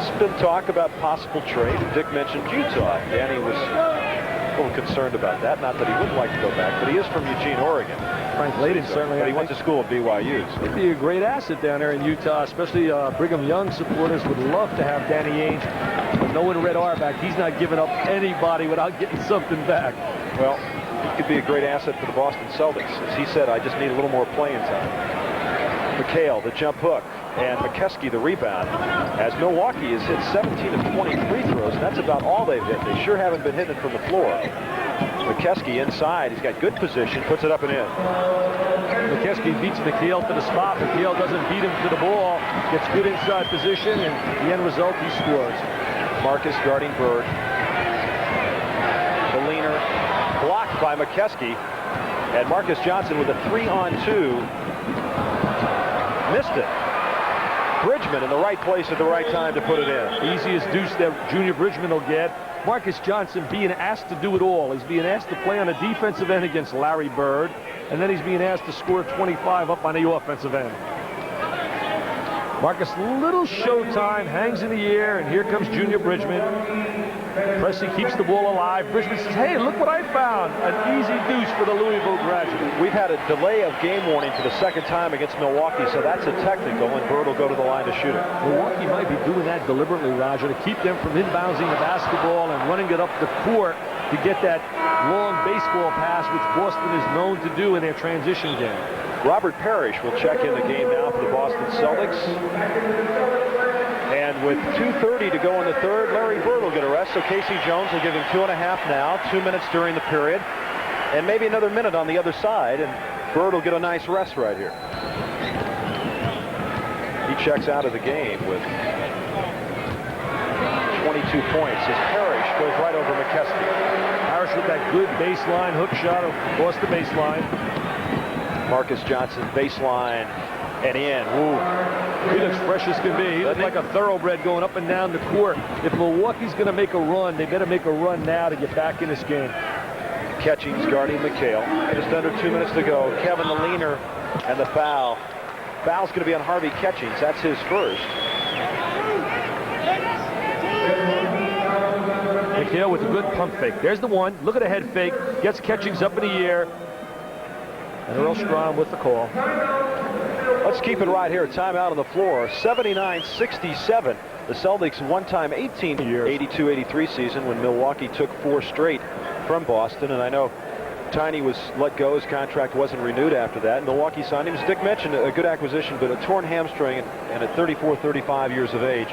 it's been talk about possible trade. Dick mentioned Utah. Danny was a little concerned about that. Not that he wouldn't like to go back, but he is from Eugene, Oregon. Frank Layden certainly. But he went to school at BYU. So. He'd be a great asset down there in Utah, especially Brigham Young supporters would love to have Danny Ainge. But knowing Red Auerbach, he's not giving up anybody without getting something back. Well, he could be a great asset for the Boston Celtics. As he said, I just need a little more playing time. McHale, the jump hook, and McKeskey, the rebound. As Milwaukee has hit 17 of 20 free throws, and that's about all they've hit. They sure haven't been hitting it from the floor. McKeskey inside. He's got good position, puts it up and in. McKeskey beats McHale to the spot. McHale doesn't beat him to the ball. Gets good inside position, and the end result, he scores. Marcus guarding Bird. The leaner blocked by McKeskey. And Marcus Johnson with a 3-on-2. Missed it. Bridgman in the right place at the right time to put it in. Easiest deuce that Junior Bridgman will get. Marcus Johnson being asked to do it all. He's being asked to play on the defensive end against Larry Bird, and then he's being asked to score 25 up on the offensive end. Marcus, little showtime, hangs in the air, and here comes Junior Bridgman. Pressey keeps the ball alive. Bridgman says, "Hey, look what I found." An easy deuce for the Louisville graduate. We've had a delay of game warning for the second time against Milwaukee, so that's a technical, and Bird will go to the line to shoot it. Milwaukee might be doing that deliberately, Roger, to keep them from inbounding the basketball and running it up the court to get that long baseball pass, which Boston is known to do in their transition game. Robert Parrish will check in the game now for the Boston Celtics. And with 2:30 to go in the third, Larry Bird will get a rest. So Casey Jones will give him 2.5 now, 2 minutes during the period, and maybe another minute on the other side, and Bird will get a nice rest right here. He checks out of the game with 22 points as Parrish goes right over McKeskey. Parrish with that good baseline hook shot across the baseline. Marcus Johnson baseline and in. Woo. He looks fresh as can be. He looks like a thoroughbred going up and down the court. If Milwaukee's going to make a run, they better make a run now to get back in this game. Catchings guarding McHale. Just under 2 minutes to go. Kevin the leaner and the foul. Foul's going to be on Harvey Catchings. That's his first. McHale with a good pump fake. There's the one. Look at the head fake. Gets Catchings up in the air. And Earl Strom with the call. Let's keep it right here. Timeout on the floor. 79-67. The Celtics one-time 82-83 season when Milwaukee took 4 straight from Boston. And I know Tiny was let go. His contract wasn't renewed after that. Milwaukee signed him. As Dick mentioned, a good acquisition, but a torn hamstring. And at 34, 35 years of age,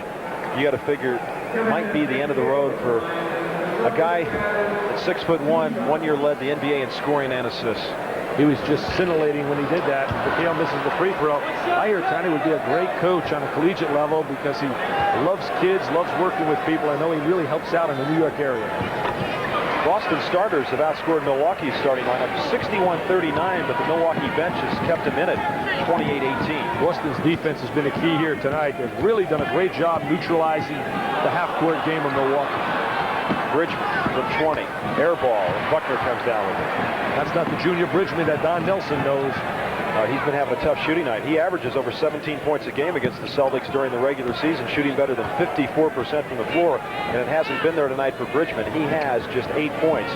you got to figure it might be the end of the road for a guy at 6'1", 1 year led the NBA in scoring and assists. He was just scintillating when he did that. McHale misses the free throw. I hear Tiny would be a great coach on a collegiate level because he loves kids, loves working with people. I know he really helps out in the New York area. Boston starters have outscored Milwaukee's starting lineup 61-39, but the Milwaukee bench has kept them in it 28-18. Boston's defense has been a key here tonight. They've really done a great job neutralizing the half-court game of Milwaukee. Bridgman from 20. Air ball, and Buckner comes down with it. That's not the Junior Bridgman that Don Nelson knows. He's been having a tough shooting night. He averages over 17 points a game against the Celtics during the regular season, shooting better than 54% from the floor, and it hasn't been there tonight for Bridgman. He has just 8 points.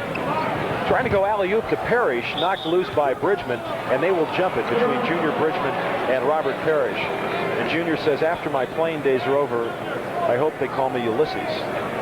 Trying to go alley-oop to Parrish, knocked loose by Bridgman, and they will jump it between Junior Bridgman and Robert Parrish. And Junior says, after my playing days are over, I hope they call me Ulysses,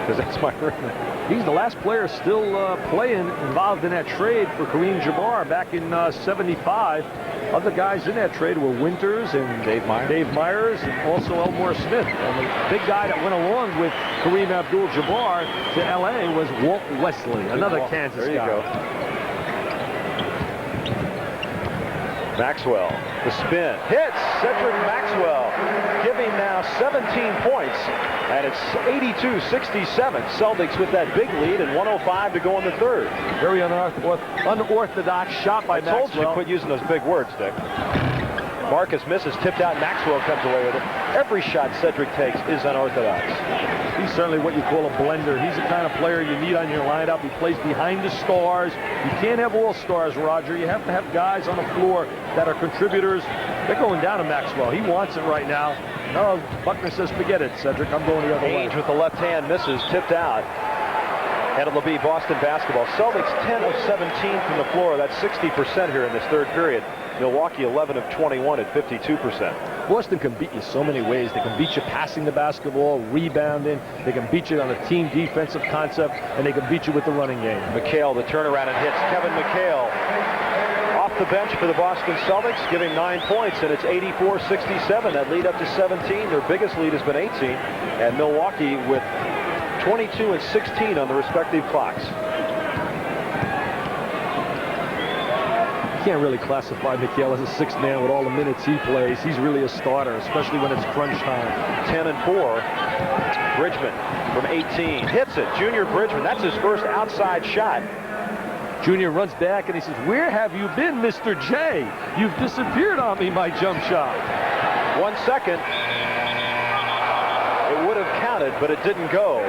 because that's my ring. He's the last player still playing, involved in that trade for Kareem Jabbar back in '75. Other guys in that trade were Winters and Dave Myers and also Elmore Smith. And the big guy that went along with Kareem Abdul-Jabbar to L.A. was Walt Wesley, another Kansas guy. There you go. Maxwell, the spin, hits Cedric Maxwell, giving now 17 points, and it's 82-67. Celtics with that big lead and 105 to go in the third. Very unorthodox shot by Maxwell. I told you to quit using those big words, Dick. Marcus misses, tipped out, Maxwell comes away with it. Every shot Cedric takes is unorthodox. He's certainly what you call a blender. He's the kind of player you need on your lineup. He plays behind the stars. You can't have all stars, Roger. You have to have guys on the floor that are contributors. They're going down to Maxwell. He wants it right now. No, Buckner says, forget it, Cedric. I'm going the other way. Ainge with the left hand misses, tipped out. And it'll be Boston basketball. Celtics 10 of 17 from the floor. That's 60% here in this third period. Milwaukee 11 of 21 at 52%. Boston can beat you so many ways. They can beat you passing the basketball, rebounding. They can beat you on a team defensive concept, and they can beat you with the running game. McHale, the turnaround and hits. Kevin McHale off the bench for the Boston Celtics, giving 9 points, and it's 84-67. That lead up to 17. Their biggest lead has been 18, and Milwaukee with 22 and 16 on the respective clocks. You can't really classify McHale as a sixth man with all the minutes he plays. He's really a starter, especially when it's crunch time. 10 and 4. Bridgman from 18 hits it. Junior Bridgman, that's his first outside shot. Junior runs back and he says, "Where have you been, Mr. J? You've disappeared on me, my jump shot." 1 second. It would have counted, but it didn't go.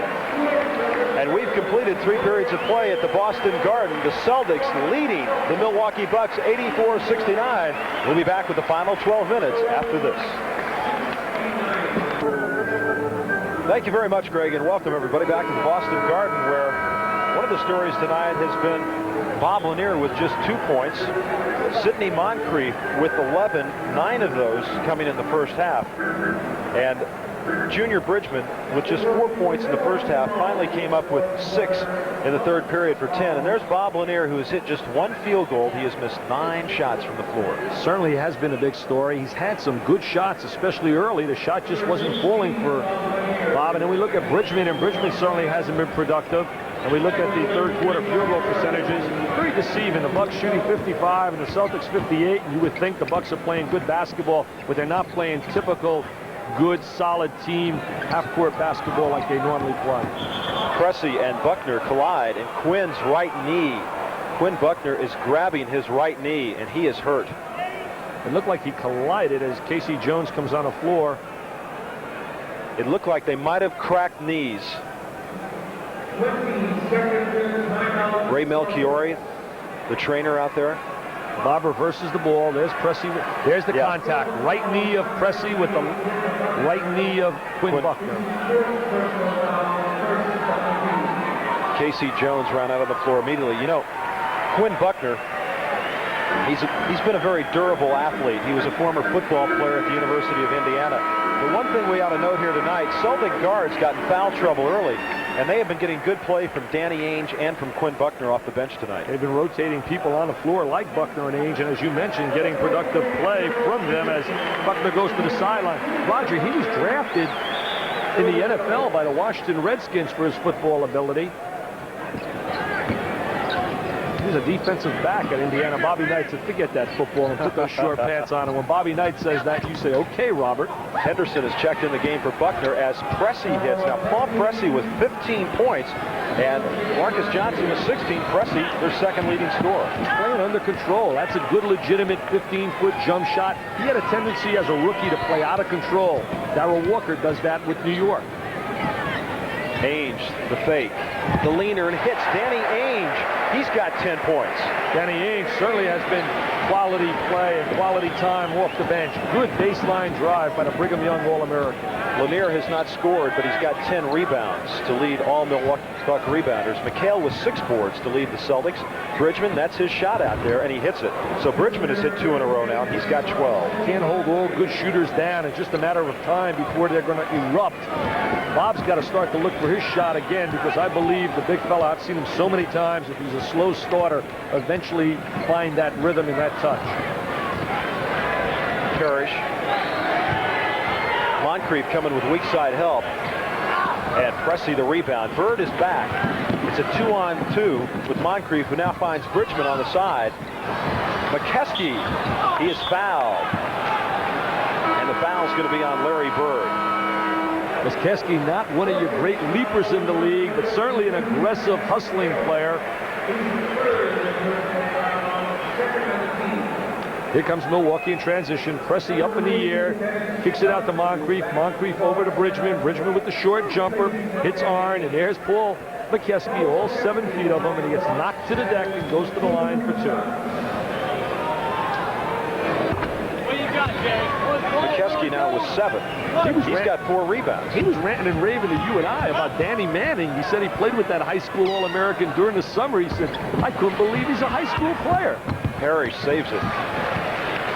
And we've completed 3 periods of play at the Boston Garden. The Celtics leading the Milwaukee Bucks 84-69. We'll be back with the final 12 minutes after this. Thank you very much, Greg, and welcome everybody back to the Boston Garden, where one of the stories tonight has been Bob Lanier with just 2 points. Sidney Moncrief with 11, 9 of those coming in the first half. And Junior Bridgman with just 4 points in the first half finally came up with 6 in the third period for 10. And there's Bob Lanier, who has hit just 1 field goal. He has missed 9 shots from the floor. Certainly has been a big story. He's had some good shots, especially early. The shot just wasn't falling for Bob. And then we look at Bridgman, and Bridgman certainly hasn't been productive. And we look at the third quarter field goal percentages. Very deceiving. The Bucks shooting 55 and the Celtics 58. You would think the Bucks are playing good basketball, but they're not playing typical good, solid team half-court basketball like they normally play. Pressey and Buckner collide, and Quinn's right knee. Quinn Buckner is grabbing his right knee, and he is hurt. It looked like he collided as Casey Jones comes on the floor. It looked like they might have cracked knees. Ray Melchiori, the trainer out there. Bob reverses the ball. There's Pressey. There's the contact. Right knee of Pressey with the right knee of Quinn Buckner. Casey Jones ran out on the floor immediately. You know, Quinn Buckner, he's been a very durable athlete. He was a former football player at the University of Indiana. The one thing we ought to note here tonight, Celtic guards got in foul trouble early, and they have been getting good play from Danny Ainge and from Quinn Buckner off the bench tonight. They've been rotating people on the floor like Buckner and Ainge, and as you mentioned, getting productive play from them as Buckner goes to the sideline. Roger, he was drafted in the NFL by the Washington Redskins for his football ability. He's a defensive back at Indiana. Bobby Knight said, forget that football, and put those short pants on. And when Bobby Knight says that, you say, okay, Robert. Henderson has checked in the game for Buckner as Pressey hits. Now, Paul Pressey with 15 points, and Marcus Johnson with 16. Pressey, their second leading scorer. Playing under control. That's a good, legitimate 15-foot jump shot. He had a tendency as a rookie to play out of control. Darrell Walker does that with New York. Ainge, the fake, the leaner, and hits Danny Ainge. He's got 10 points. Danny Ainge certainly has been quality play and quality time off the bench. Good baseline drive by the Brigham Young All-American. Lanier has not scored, but he's got 10 rebounds to lead all Milwaukee Buck rebounders. McHale with 6 boards to lead the Celtics. Bridgman, that's his shot out there, and he hits it. So Bridgman has hit 2 in a row now. He's got 12. Can't hold all good shooters down. It's just a matter of time before they're going to erupt. Bob's got to start to look for his shot again, because I believe the big fella, I've seen him so many times, if he's a slow starter, eventually find that rhythm and that touch. Parrish. Moncrief coming with weak side help. And Pressey the rebound. Bird is back. It's a 2-on-2 with Moncrief, who now finds Bridgman on the side. McKeskey, he is fouled. And the foul's going to be on Larry Bird. McKeskey, not one of your great leapers in the league, but certainly an aggressive, hustling player. Here comes Milwaukee in transition. Pressey up in the air, kicks it out to Moncrief. Moncrief over to Bridgman. Bridgman with the short jumper, hits Arn, and there's Paul McKeskey, all 7 feet of him, and he gets knocked to the deck and goes to the line for 2. McKeskey now with 7. He's got 4 rebounds. He was ranting and raving to you and I about Danny Manning. He said he played with that high school All-American during the summer. He said, I couldn't believe he's a high school player. Harry saves it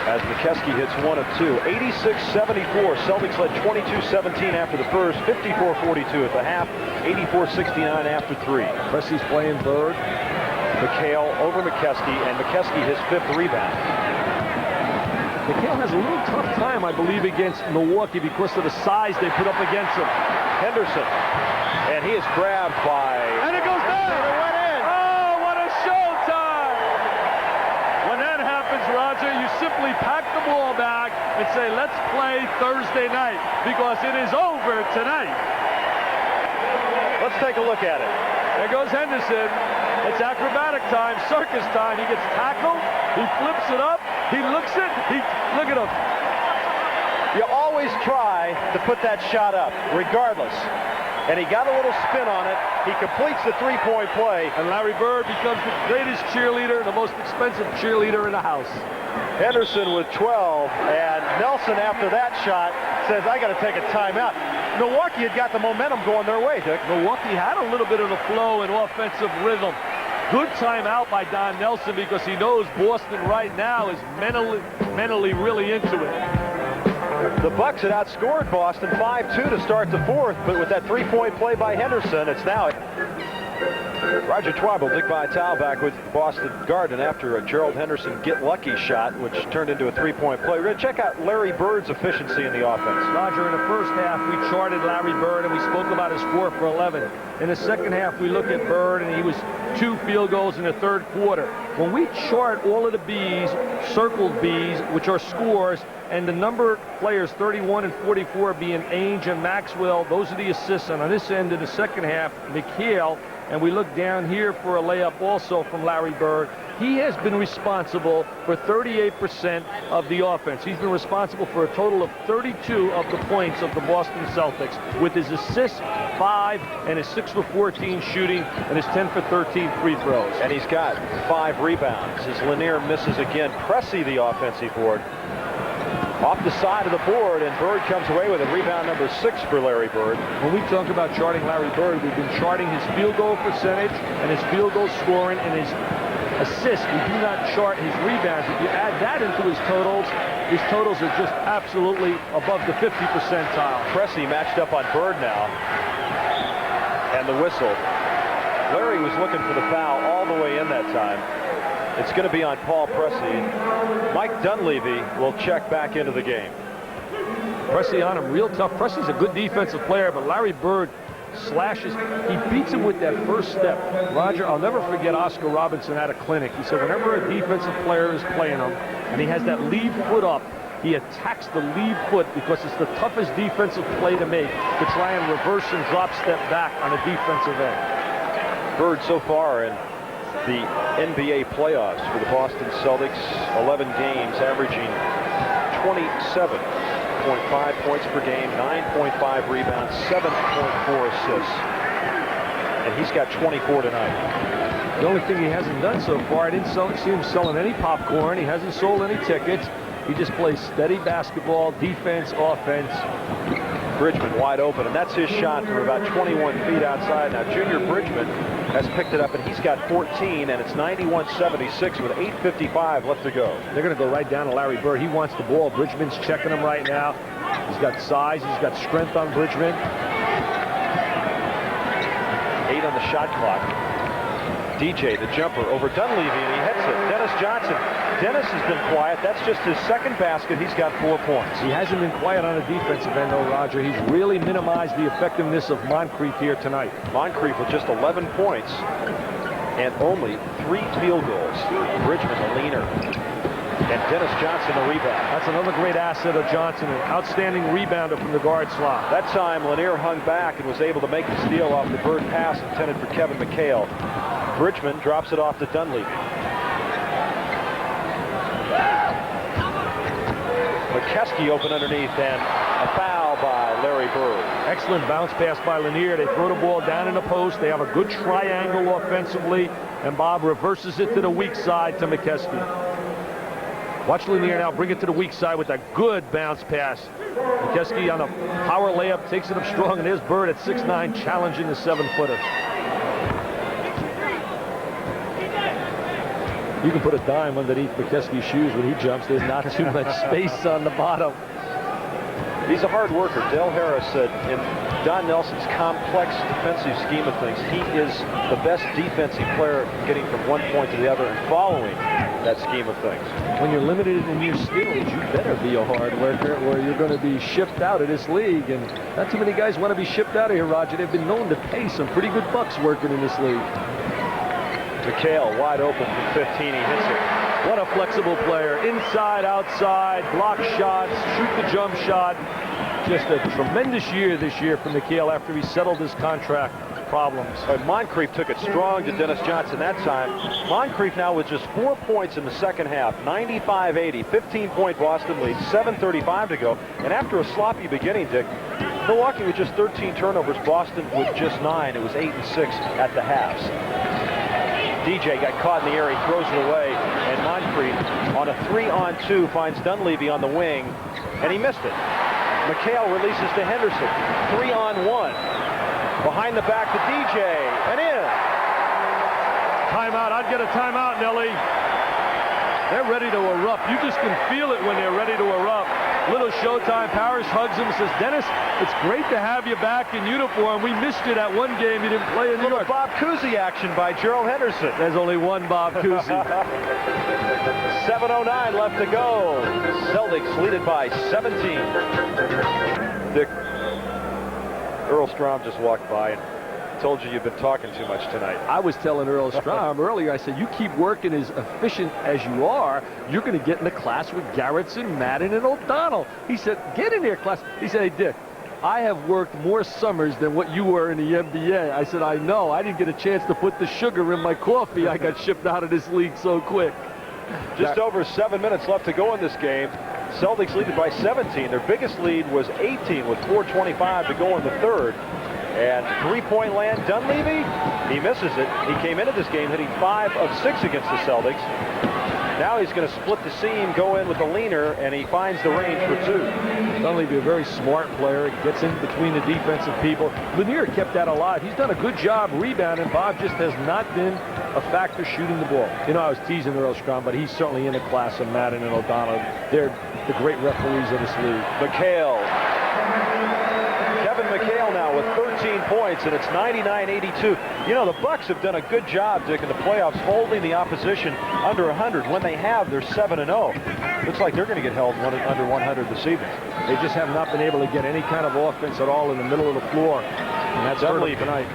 as McKeskey hits 1 of 2. 86-74. Celtics led 22-17 after the first, 54-42 at the half, 84-69 after 3. Pressey's playing Bird. McHale over McKeskey, and McKeskey his 5th rebound. McHale has a little tough time, I believe, against Milwaukee because of the size they put up against him. Henderson, and he is grabbed by... And it goes down! It went in! Oh, what a showtime! When that happens, Roger, you simply pack the ball back and say, let's play Thursday night because it is over tonight. Let's take a look at it. There goes Henderson. It's acrobatic time, circus time. He gets tackled. He flips it up. He looks it. Look at him. You always try to put that shot up, regardless. And he got a little spin on it. He completes the 3-point play. And Larry Bird becomes the greatest cheerleader, the most expensive cheerleader in the house. Henderson with 12, and Nelson after that shot says, I got to take a timeout. Milwaukee had got the momentum going their way, Dick. Milwaukee had a little bit of the flow and offensive rhythm. Good timeout by Don Nelson because he knows Boston right now is mentally really into it. The Bucks had outscored Boston 5-2 to start the 4th, but with that 3-point play by Henderson, it's now Roger Twyble, Dick Vitale back with Boston Garden after a Gerald Henderson get-lucky shot, which turned into a 3-point play. We're going to check out Larry Bird's efficiency in the offense. Roger, in the first half, we charted Larry Bird, and we spoke about his 4 for 11. In the second half, we look at Bird, and he was 2 field goals in the third quarter. When we chart all of the Bs, circled Bs, which are scores, and the number of players, 31 and 44, being Ainge and Maxwell, those are the assists. And on this end of the second half, McHale, and we look down here for a layup also from Larry Bird. He has been responsible for 38% of the offense. He's been responsible for a total of 32 of the points of the Boston Celtics, with his assists 5 and his 6 for 14 shooting and his 10 for 13 free throws. And he's got 5 rebounds as Lanier misses again. Pressey the offensive board. Off the side of the board, and Bird comes away with it. Rebound number 6 for Larry Bird. When we talk about charting Larry Bird, we've been charting his field goal percentage and his field goal scoring and his assists. We do not chart his rebounds. If you add that into his totals are just absolutely above the 50 percentile. Pressey matched up on Bird now. And the whistle. Larry was looking for the foul all the way in that time. It's going to be on Paul Pressey. Mike Dunleavy will check back into the game. Pressey on him real tough. Pressey's a good defensive player, but Larry Bird slashes. He beats him with that first step. Roger, I'll never forget Oscar Robinson at a clinic. He said whenever a defensive player is playing him and he has that lead foot up, he attacks the lead foot because it's the toughest defensive play to make, to try and reverse and drop step back on a defensive end. Bird so far in the NBA playoffs for the Boston Celtics, 11 games, averaging 27.5 points per game, 9.5 rebounds, 7.4 assists. And he's got 24 tonight. The only thing he hasn't done so far, I didn't see him selling any popcorn. He hasn't sold any tickets. He just plays steady basketball, defense, offense. Bridgman wide open, and that's his shot from about 21 feet outside. Now, Junior Bridgman has picked it up, and he's got 14, and it's 91-76 with 8:55 left to go. They're going to go right down to Larry Bird. He wants the ball. Bridgman's checking him right now. He's got size. He's got strength on Bridgman. 8 on the shot clock. DJ, the jumper, over Dunleavy, and he hits it. Dennis Johnson. Dennis has been quiet. That's just his second basket. He's got 4 points. He hasn't been quiet on a defensive end, though, Roger. He's really minimized the effectiveness of Moncrief here tonight. Moncrief with just 11 points and only 3 field goals. Bridgman, the leaner. And Dennis Johnson, the rebound. That's another great asset of Johnson, an outstanding rebounder from the guard slot. That time, Lanier hung back and was able to make the steal off the Bird pass intended for Kevin McHale. Bridgman drops it off to Dunleavy. McKeskey open underneath, and a foul by Larry Bird. Excellent bounce pass by Lanier. They throw the ball down in the post. They have a good triangle offensively, and Bob reverses it to the weak side to McKeskey. Watch Lanier now bring it to the weak side with a good bounce pass. McKeskey on a power layup takes it up strong, and there's Bird at 6'9", challenging the 7-footer. You can put a dime underneath McKeskey's shoes when he jumps. There's not too much space on the bottom. He's a hard worker. Del Harris said in Don Nelson's complex defensive scheme of things, he is the best defensive player getting from one point to the other and following that scheme of things. When you're limited in your skills, you better be a hard worker or you're going to be shipped out of this league. And not too many guys want to be shipped out of here, Roger. They've been known to pay some pretty good bucks working in this league. McHale wide open from 15. He hits it. What a flexible player. Inside, outside, block shots, shoot the jump shot. Just a tremendous year this year for McHale after he settled his contract problems. Moncrief took it strong to Dennis Johnson that time. Moncrief now with just 4 points in the second half. 95-80. 15-point Boston lead. 7:35 to go. And after a sloppy beginning, Dick, Milwaukee with just 13 turnovers. Boston with just 9. It was 8 and 6 at the halves. DJ got caught in the air. He throws it away. And Moncrief on a 3-on-2 finds Dunleavy on the wing. And he missed it. McHale releases to Henderson. 3-on-1. Behind the back to DJ. And in. Timeout. I'd get a timeout, Nelly. They're ready to erupt. You just can feel it when they're ready to erupt. Little showtime. Parrish hugs him and says, Dennis, it's great to have you back in uniform. We missed you that one game you didn't play in New York. Bob Cousy action by Gerald Henderson. There's only one Bob Cousy. 7:09 left to go. Celtics lead it by 17. Dick, Earl Strom just walked by and told you you've been talking too much tonight. I was telling Earl Strom earlier, I said, you keep working as efficient as you are, you're going to get in a class with Garrettson, Madden, and O'Donnell. He said, get in there, class. He said, hey, Dick, I have worked more summers than what you were in the NBA. I said, I know. I didn't get a chance to put the sugar in my coffee. I got shipped out of this league so quick. Just over 7 minutes left to go in this game. Celtics lead it by 17. Their biggest lead was 18 with 4:25 to go in the third. And three-point land, Dunleavy, he misses it. He came into this game hitting 5 of 6 against the Celtics. Now he's going to split the seam, go in with the leaner, and he finds the range for 2. Dunleavy, a very smart player, gets in between the defensive people. Lanier kept that alive. He's done a good job rebounding. Bob just has not been a factor shooting the ball. You know, I was teasing Earl Strom, but he's certainly in the class of Madden and O'Donnell. They're the great referees of this league. McHale. Kevin McHale now with 13 points, and it's 99-82. You know, the Bucks have done a good job, Dick, in the playoffs, holding the opposition under 100. When they have, they're 7-0. Looks like they're going to get held under 100 this evening. They just have not been able to get any kind of offense at all in the middle of the floor, and that's hurt them tonight.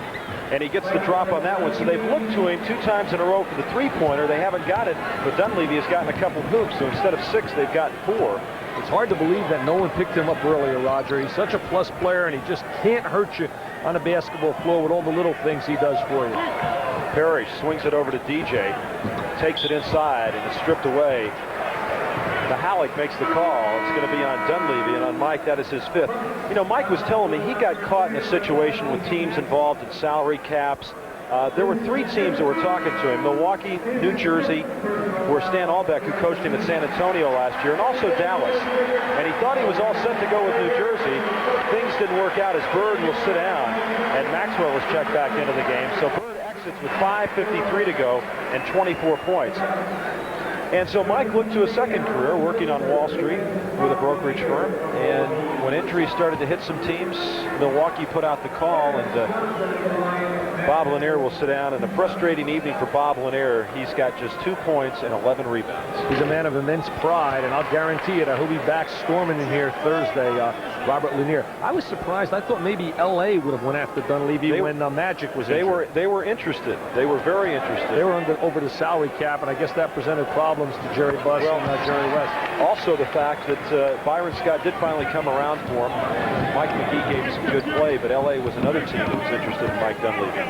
And he gets the drop on that one. So they've looked to him 2 times in a row for the three-pointer. They haven't got it, but Dunleavy has gotten a couple hoops. So instead of 6, they've got 4. It's hard to believe that no one picked him up earlier, Roger. He's such a plus player, and he just can't hurt you on a basketball floor with all the little things he does for you. Parrish swings it over to DJ, takes it inside, and is stripped away. Mahalik makes the call. It's going to be on Dunleavy, and on Mike, that is his 5th. You know, Mike was telling me he got caught in a situation with teams involved in salary caps. There were 3 teams that were talking to him: Milwaukee, New Jersey, where Stan Albeck, who coached him at San Antonio last year, and also Dallas. And he thought he was all set to go with New Jersey. Things didn't work out as Bird will sit down, and Maxwell was checked back into the game. So Bird exits with 5:53 to go and 24 points. And so Mike looked to a second career working on Wall Street with a brokerage firm. And when injuries started to hit some teams, Milwaukee put out the call, and Bob Lanier will sit down. And a frustrating evening for Bob Lanier. He's got just 2 points and 11 rebounds. He's a man of immense pride, and I'll guarantee it, he'll be back storming in here Thursday. Robert Lanier. I was surprised. I thought maybe L.A. would have went after Dunleavy when Magic was injured. They were interested. They were very interested. They were over the salary cap, and I guess that presented problems to Jerry Buss and Jerry West. Also the fact that Byron Scott did finally come around for him. Mike McGee gave some good play, but L.A. was another team that was interested in Mike Dunleavy.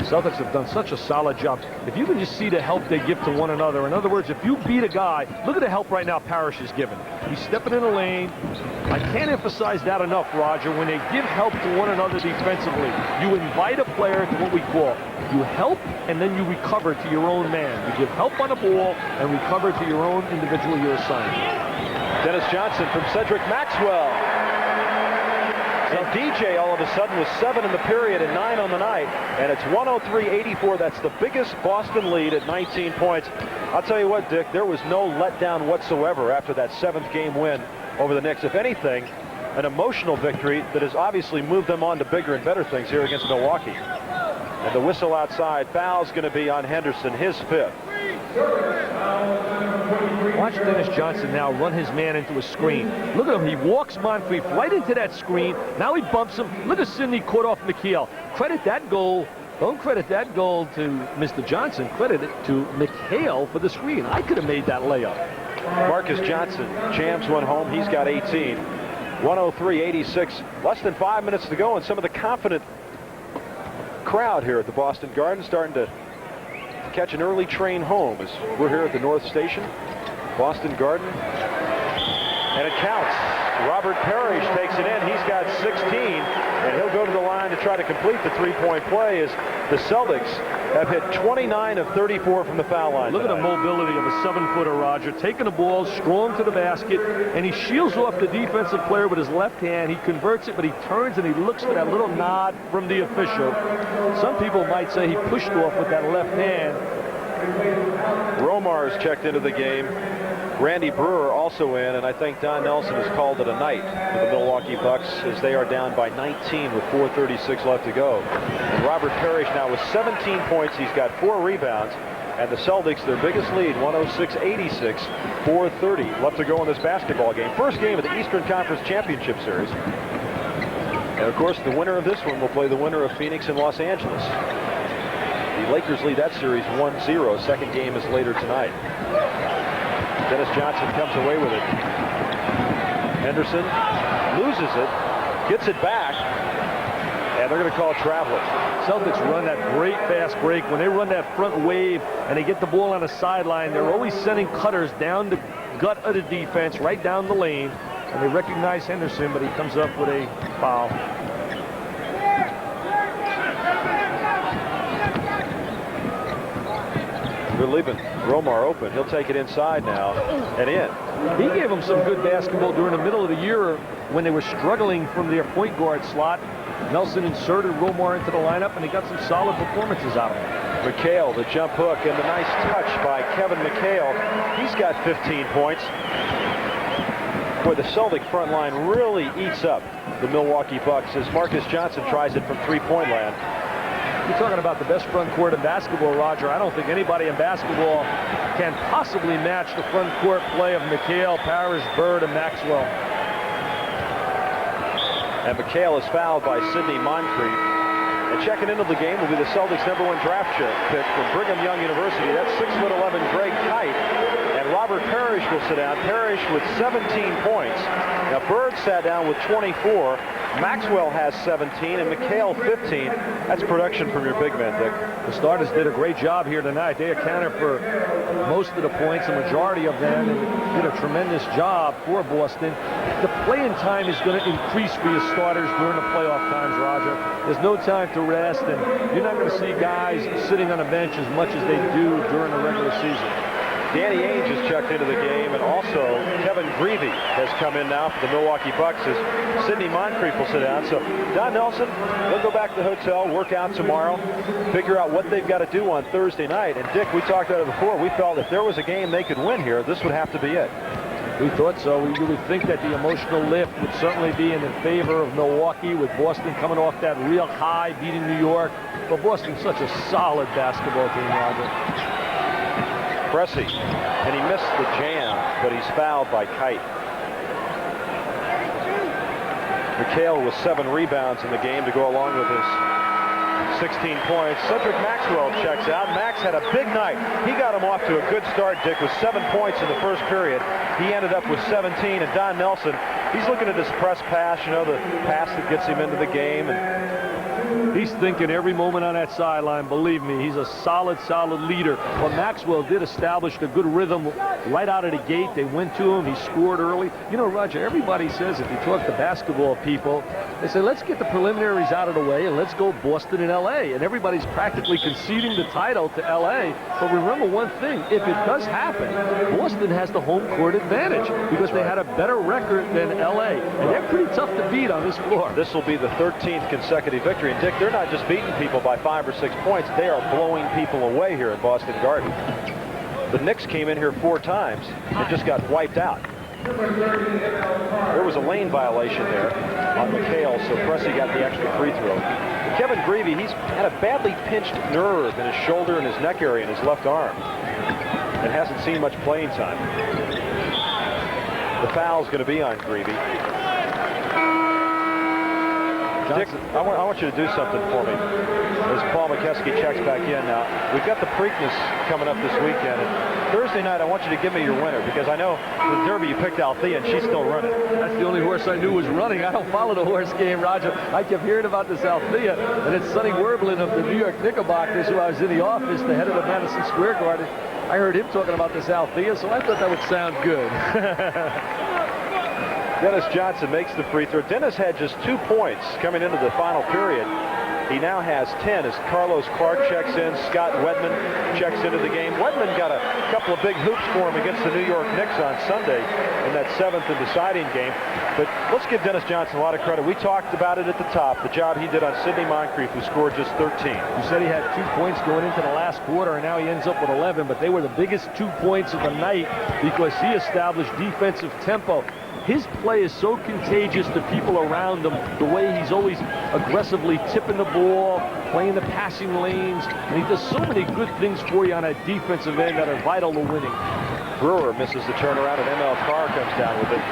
Celtics have done such a solid job. If you can just see the help they give to one another. In other words, if you beat a guy, look at the help right now Parrish is giving. He's stepping in the lane. I can't emphasize that enough, Roger. When they give help to one another defensively, you invite a player to what we call, you help and then you recover to your own man. You give help on the ball and recover to your own individual you're assigned. Dennis Johnson from Cedric Maxwell. And DJ all of a sudden was 7 in the period and 9 on the night, and it's 103-84. That's the biggest Boston lead at 19 points. I'll tell you what, Dick, there was no letdown whatsoever after that 7th game win over the Knicks. If anything, an emotional victory that has obviously moved them on to bigger and better things here against Milwaukee. And the whistle outside, foul's going to be on Henderson, his 5th. Watch Dennis Johnson now run his man into a screen. Look at him. He walks Moncrief right into that screen. Now he bumps him. Look at Sidney caught off McHale. Credit that goal. Don't credit that goal to Mr. Johnson. Credit it to McHale for the screen. I could have made that layup. Marcus Johnson jams one home. He's got 18. 103-86. Less than 5 minutes to go, and some of the confident crowd here at the Boston Garden starting to catch an early train home as we're here at the North Station, Boston Garden, and it counts. Robert Parrish takes it in. He's got 16, and he'll go to the line to try to complete the three-point play as the Celtics have hit 29 of 34 from the foul line. Look at the mobility of a 7-footer, Roger, taking the ball strong to the basket, and he shields off the defensive player with his left hand. He converts it, but he turns and he looks for that little nod from the official. Some people might say he pushed off with that left hand. Romar's checked into the game. Randy Brewer also in, and I think Don Nelson has called it a night for the Milwaukee Bucks as they are down by 19 with 4:36 left to go. And Robert Parrish now with 17 points. He's got 4 rebounds. And the Celtics, their biggest lead, 106-86, 4:30 left to go in this basketball game. First game of the Eastern Conference Championship Series. And, of course, the winner of this one will play the winner of Phoenix and Los Angeles. The Lakers lead that series 1-0. Second game is later tonight. Dennis Johnson comes away with it. Henderson loses it, gets it back, and they're going to call traveling. Celtics run that great fast break. When they run that front wave and they get the ball on the sideline, they're always sending cutters down the gut of the defense, right down the lane. And they recognize Henderson, but he comes up with a foul. They're leaving Romar open. He'll take it inside now and in. He gave them some good basketball during the middle of the year when they were struggling from their point guard slot. Nelson inserted Romar into the lineup, and he got some solid performances out of him. McHale, the jump hook, and the nice touch by Kevin McHale. He's got 15 points. Boy, the Celtic front line really eats up the Milwaukee Bucks as Marcus Johnson tries it from three-point land. You're talking about the best front court in basketball, Roger. I don't think anybody in basketball can possibly match the front court play of McHale, Parrish, Bird, and Maxwell. And McHale is fouled by Sidney Moncrief. And checking into the game will be the Celtics' #1 draft pick from Brigham Young University. That's 6'11" Greg Kite. And Robert Parrish will sit down. Parrish with 17 points. Now Bird sat down with 24. Maxwell has 17 and McHale 15. That's production from your big man, Dick. The starters did a great job here tonight. They accounted for most of the points, the majority of them, and did a tremendous job for Boston. The playing time is going to increase for your starters during the playoff times, Roger. There's no time to rest, and you're not going to see guys sitting on a bench as much as they do during the regular season. Danny Ainge has checked into the game, and also Kevin Greavy has come in now for the Milwaukee Bucks as Sidney Moncrief will sit down. So Don Nelson, they'll go back to the hotel, work out tomorrow, figure out what they've got to do on Thursday night. And Dick, we talked about it before. We felt if there was a game they could win here, this would have to be it. We thought so. We would think that the emotional lift would certainly be in favor of Milwaukee, with Boston coming off that real high, beating New York. But Boston's such a solid basketball team, Roger. Pressey, and he missed the jam, but he's fouled by Kite. McHale with 7 rebounds in the game to go along with his 16 points. Cedric Maxwell checks out. Max had a big night. He got him off to a good start, Dick, with 7 points in the first period. He ended up with 17, and Don Nelson, he's looking at his press pass, you know, the pass that gets him into the game. And he's thinking every moment on that sideline. Believe me, he's a solid leader. But Maxwell did establish a good rhythm right out of the gate. They went to him. He scored early. You know, Roger, everybody says, if you talk to basketball people, they say, let's get the preliminaries out of the way and let's go Boston and L.A. And everybody's practically conceding the title to L.A. But remember one thing, if it does happen, Boston has the home court advantage because they had a better record than L.A. And they're pretty tough to beat on this floor. This will be the 13th consecutive victory. And Dick, they're not just beating people by 5 or 6 points. They are blowing people away here at Boston Garden. The Knicks came in here 4 times and just got wiped out. There was a lane violation there on McHale, so Pressey got the extra free throw. Kevin Greavy, he's had a badly pinched nerve in his shoulder and his neck area in his left arm and hasn't seen much playing time. The foul's going to be on Greavy. Dick, I want you to do something for me as Paul McKeskey checks back in now. We've got the Preakness coming up this weekend. And Thursday night, I want you to give me your winner because I know the Derby you picked Althea and she's still running. That's the only horse I knew was running. I don't follow the horse game, Roger. I kept hearing about this Althea, and it's Sonny Werblin of the New York Knickerbockers, who I was in the office, the head of the Madison Square Garden. I heard him talking about this Althea, so I thought that would sound good. Dennis Johnson makes the free throw. Dennis had just 2 points coming into the final period. He now has 10 as Carlos Clark checks in. Scott Wedman checks into the game. Wedman got a couple of big hoops for him against the New York Knicks on Sunday in that 7th and deciding game. But let's give Dennis Johnson a lot of credit. We talked about it at the top, the job he did on Sidney Moncrief, who scored just 13. You said he had 2 points going into the last quarter, and now he ends up with 11, but they were the biggest 2 points of the night because he established defensive tempo. His play is so contagious to people around him, the way he's always aggressively tipping the ball, playing the passing lanes, and he does so many good things for you on that defensive end that are vital to winning. Brewer misses the turnaround, and M.L. Carr comes down with it.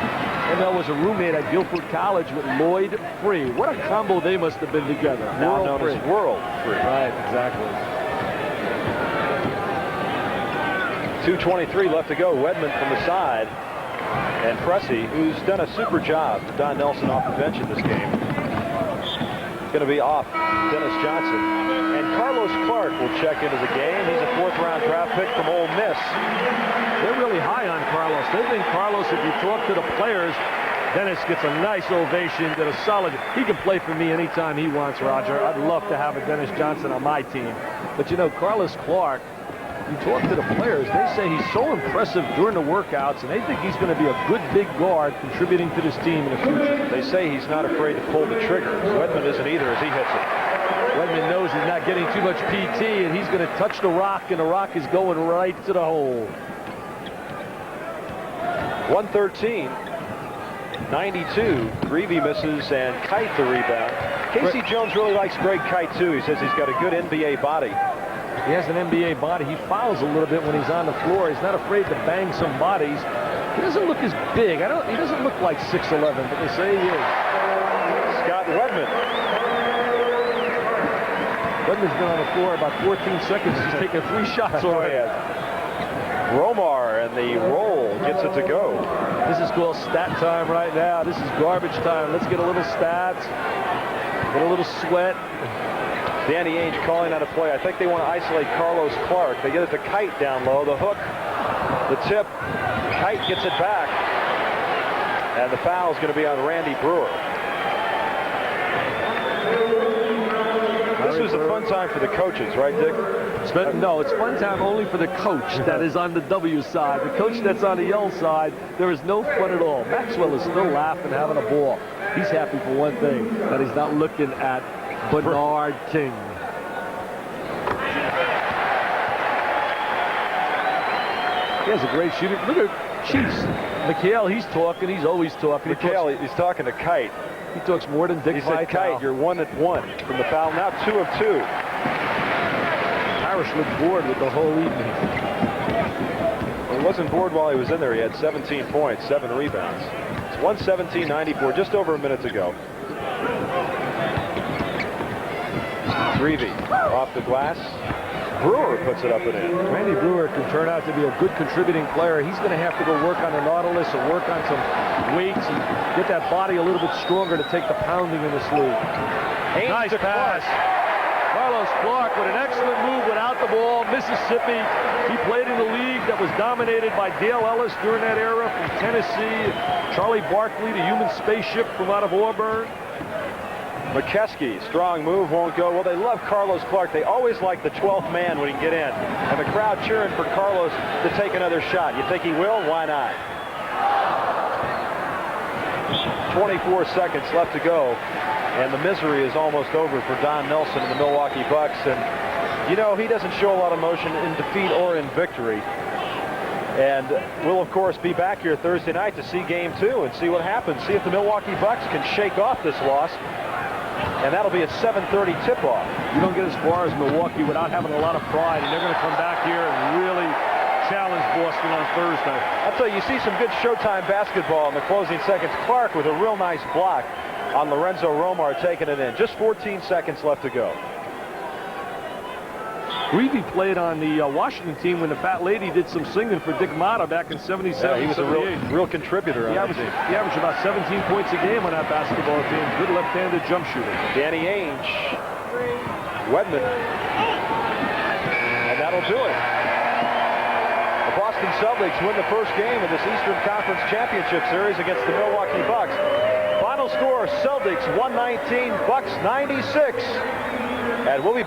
M.L. was a roommate at Guilford College with Lloyd Free. What a combo they must have been together. Now known as World Free. Right, exactly. 2:23 left to go. Wedman from the side. And Pressey, who's done a super job, Don Nelson off the bench in this game, going to be off Dennis Johnson. And Carlos Clark will check into the game. He's a 4th-round draft pick from Ole Miss. They're really high on Carlos. They think Carlos, if you talk to the players, Dennis gets a nice ovation, did a solid. He can play for me anytime he wants, Roger. I'd love to have a Dennis Johnson on my team. But, you know, Carlos Clark, you talk to the players, they say he's so impressive during the workouts, and they think he's going to be a good big guard contributing to this team in the future. They say he's not afraid to pull the trigger. Wedman isn't either as he hits it. Wedman knows he's not getting too much PT, and he's going to touch the rock, and the rock is going right to the hole. 113. 92. Greavy misses, and Kite the rebound. Casey Jones really likes Greg Kite, too. He says he's got a good NBA body. He has an NBA body. He fouls a little bit when he's on the floor. He's not afraid to bang some bodies. He doesn't look as big. He doesn't look like 6'11", but they say he is. Scott Wedman. Wedman's been on the floor about 14 seconds. He's taken 3 shots already. Romar and the roll gets it to go. This is called stat time right now. This is garbage time. Let's get a little stats, get a little sweat. Danny Ainge calling out a play. I think they want to isolate Carlos Clark. They get it to Kite down low. The hook, the tip. Kite gets it back. And the foul is going to be on Randy Brewer. This was a fun time for the coaches, right, Dick? No, it's fun time only for the coach that is on the W side. The coach that's on the L side, there is no fun at all. Maxwell is still laughing, having a ball. He's happy for one thing, that he's not looking at Bernard King. He has a great shooter. Look at Chiefs. McHale, he's talking. He's always talking. McHale, he's talking to Kite. He talks more than Dick He said, Kite, you're 1 at 1 from the foul. Now 2 of 2. Parrish looked bored with the whole evening. He wasn't bored while he was in there. He had 17 points, 7 rebounds. 117-94, just over a minute to go. Reeve off the glass. Brewer puts it up and in. Randy Brewer can turn out to be a good contributing player. He's going to have to go work on the Nautilus and work on some weights and get that body a little bit stronger to take the pounding in this league. Nice pass. Carlos Clark with an excellent move without the ball. Mississippi. He played in the league that was dominated by Dale Ellis during that era from Tennessee. Charlie Barkley, the human spaceship from out of Auburn. McKeskey, strong move, won't go. Well, they love Carlos Clark. They always like the 12th man when he can get in. And the crowd cheering for Carlos to take another shot. You think he will? Why not? 24 seconds left to go. And the misery is almost over for Don Nelson and the Milwaukee Bucks. And, you know, he doesn't show a lot of emotion in defeat or in victory. And we'll, of course, be back here Thursday night to see Game 2 and see what happens. See if the Milwaukee Bucks can shake off this loss. And that'll be a 7:30 tip-off. You don't get as far as Milwaukee without having a lot of pride, and they're going to come back here and really challenge Boston on Thursday. I'll tell you, you see some good Showtime basketball in the closing seconds. Clark with a real nice block on Lorenzo Romar taking it in. Just 14 seconds left to go. Greavy played on the Washington team when the Fat Lady did some singing for Dick Motta back in 77, Yeah, he was a real contributor on the team. He averaged about 17 points a game on that basketball team. Good left-handed jump shooter. Danny Ainge. Wedman. And that'll do it. The Boston Celtics win the first game of this Eastern Conference Championship Series against the Milwaukee Bucks. Final score, Celtics 119, Bucks 96. And we'll be back.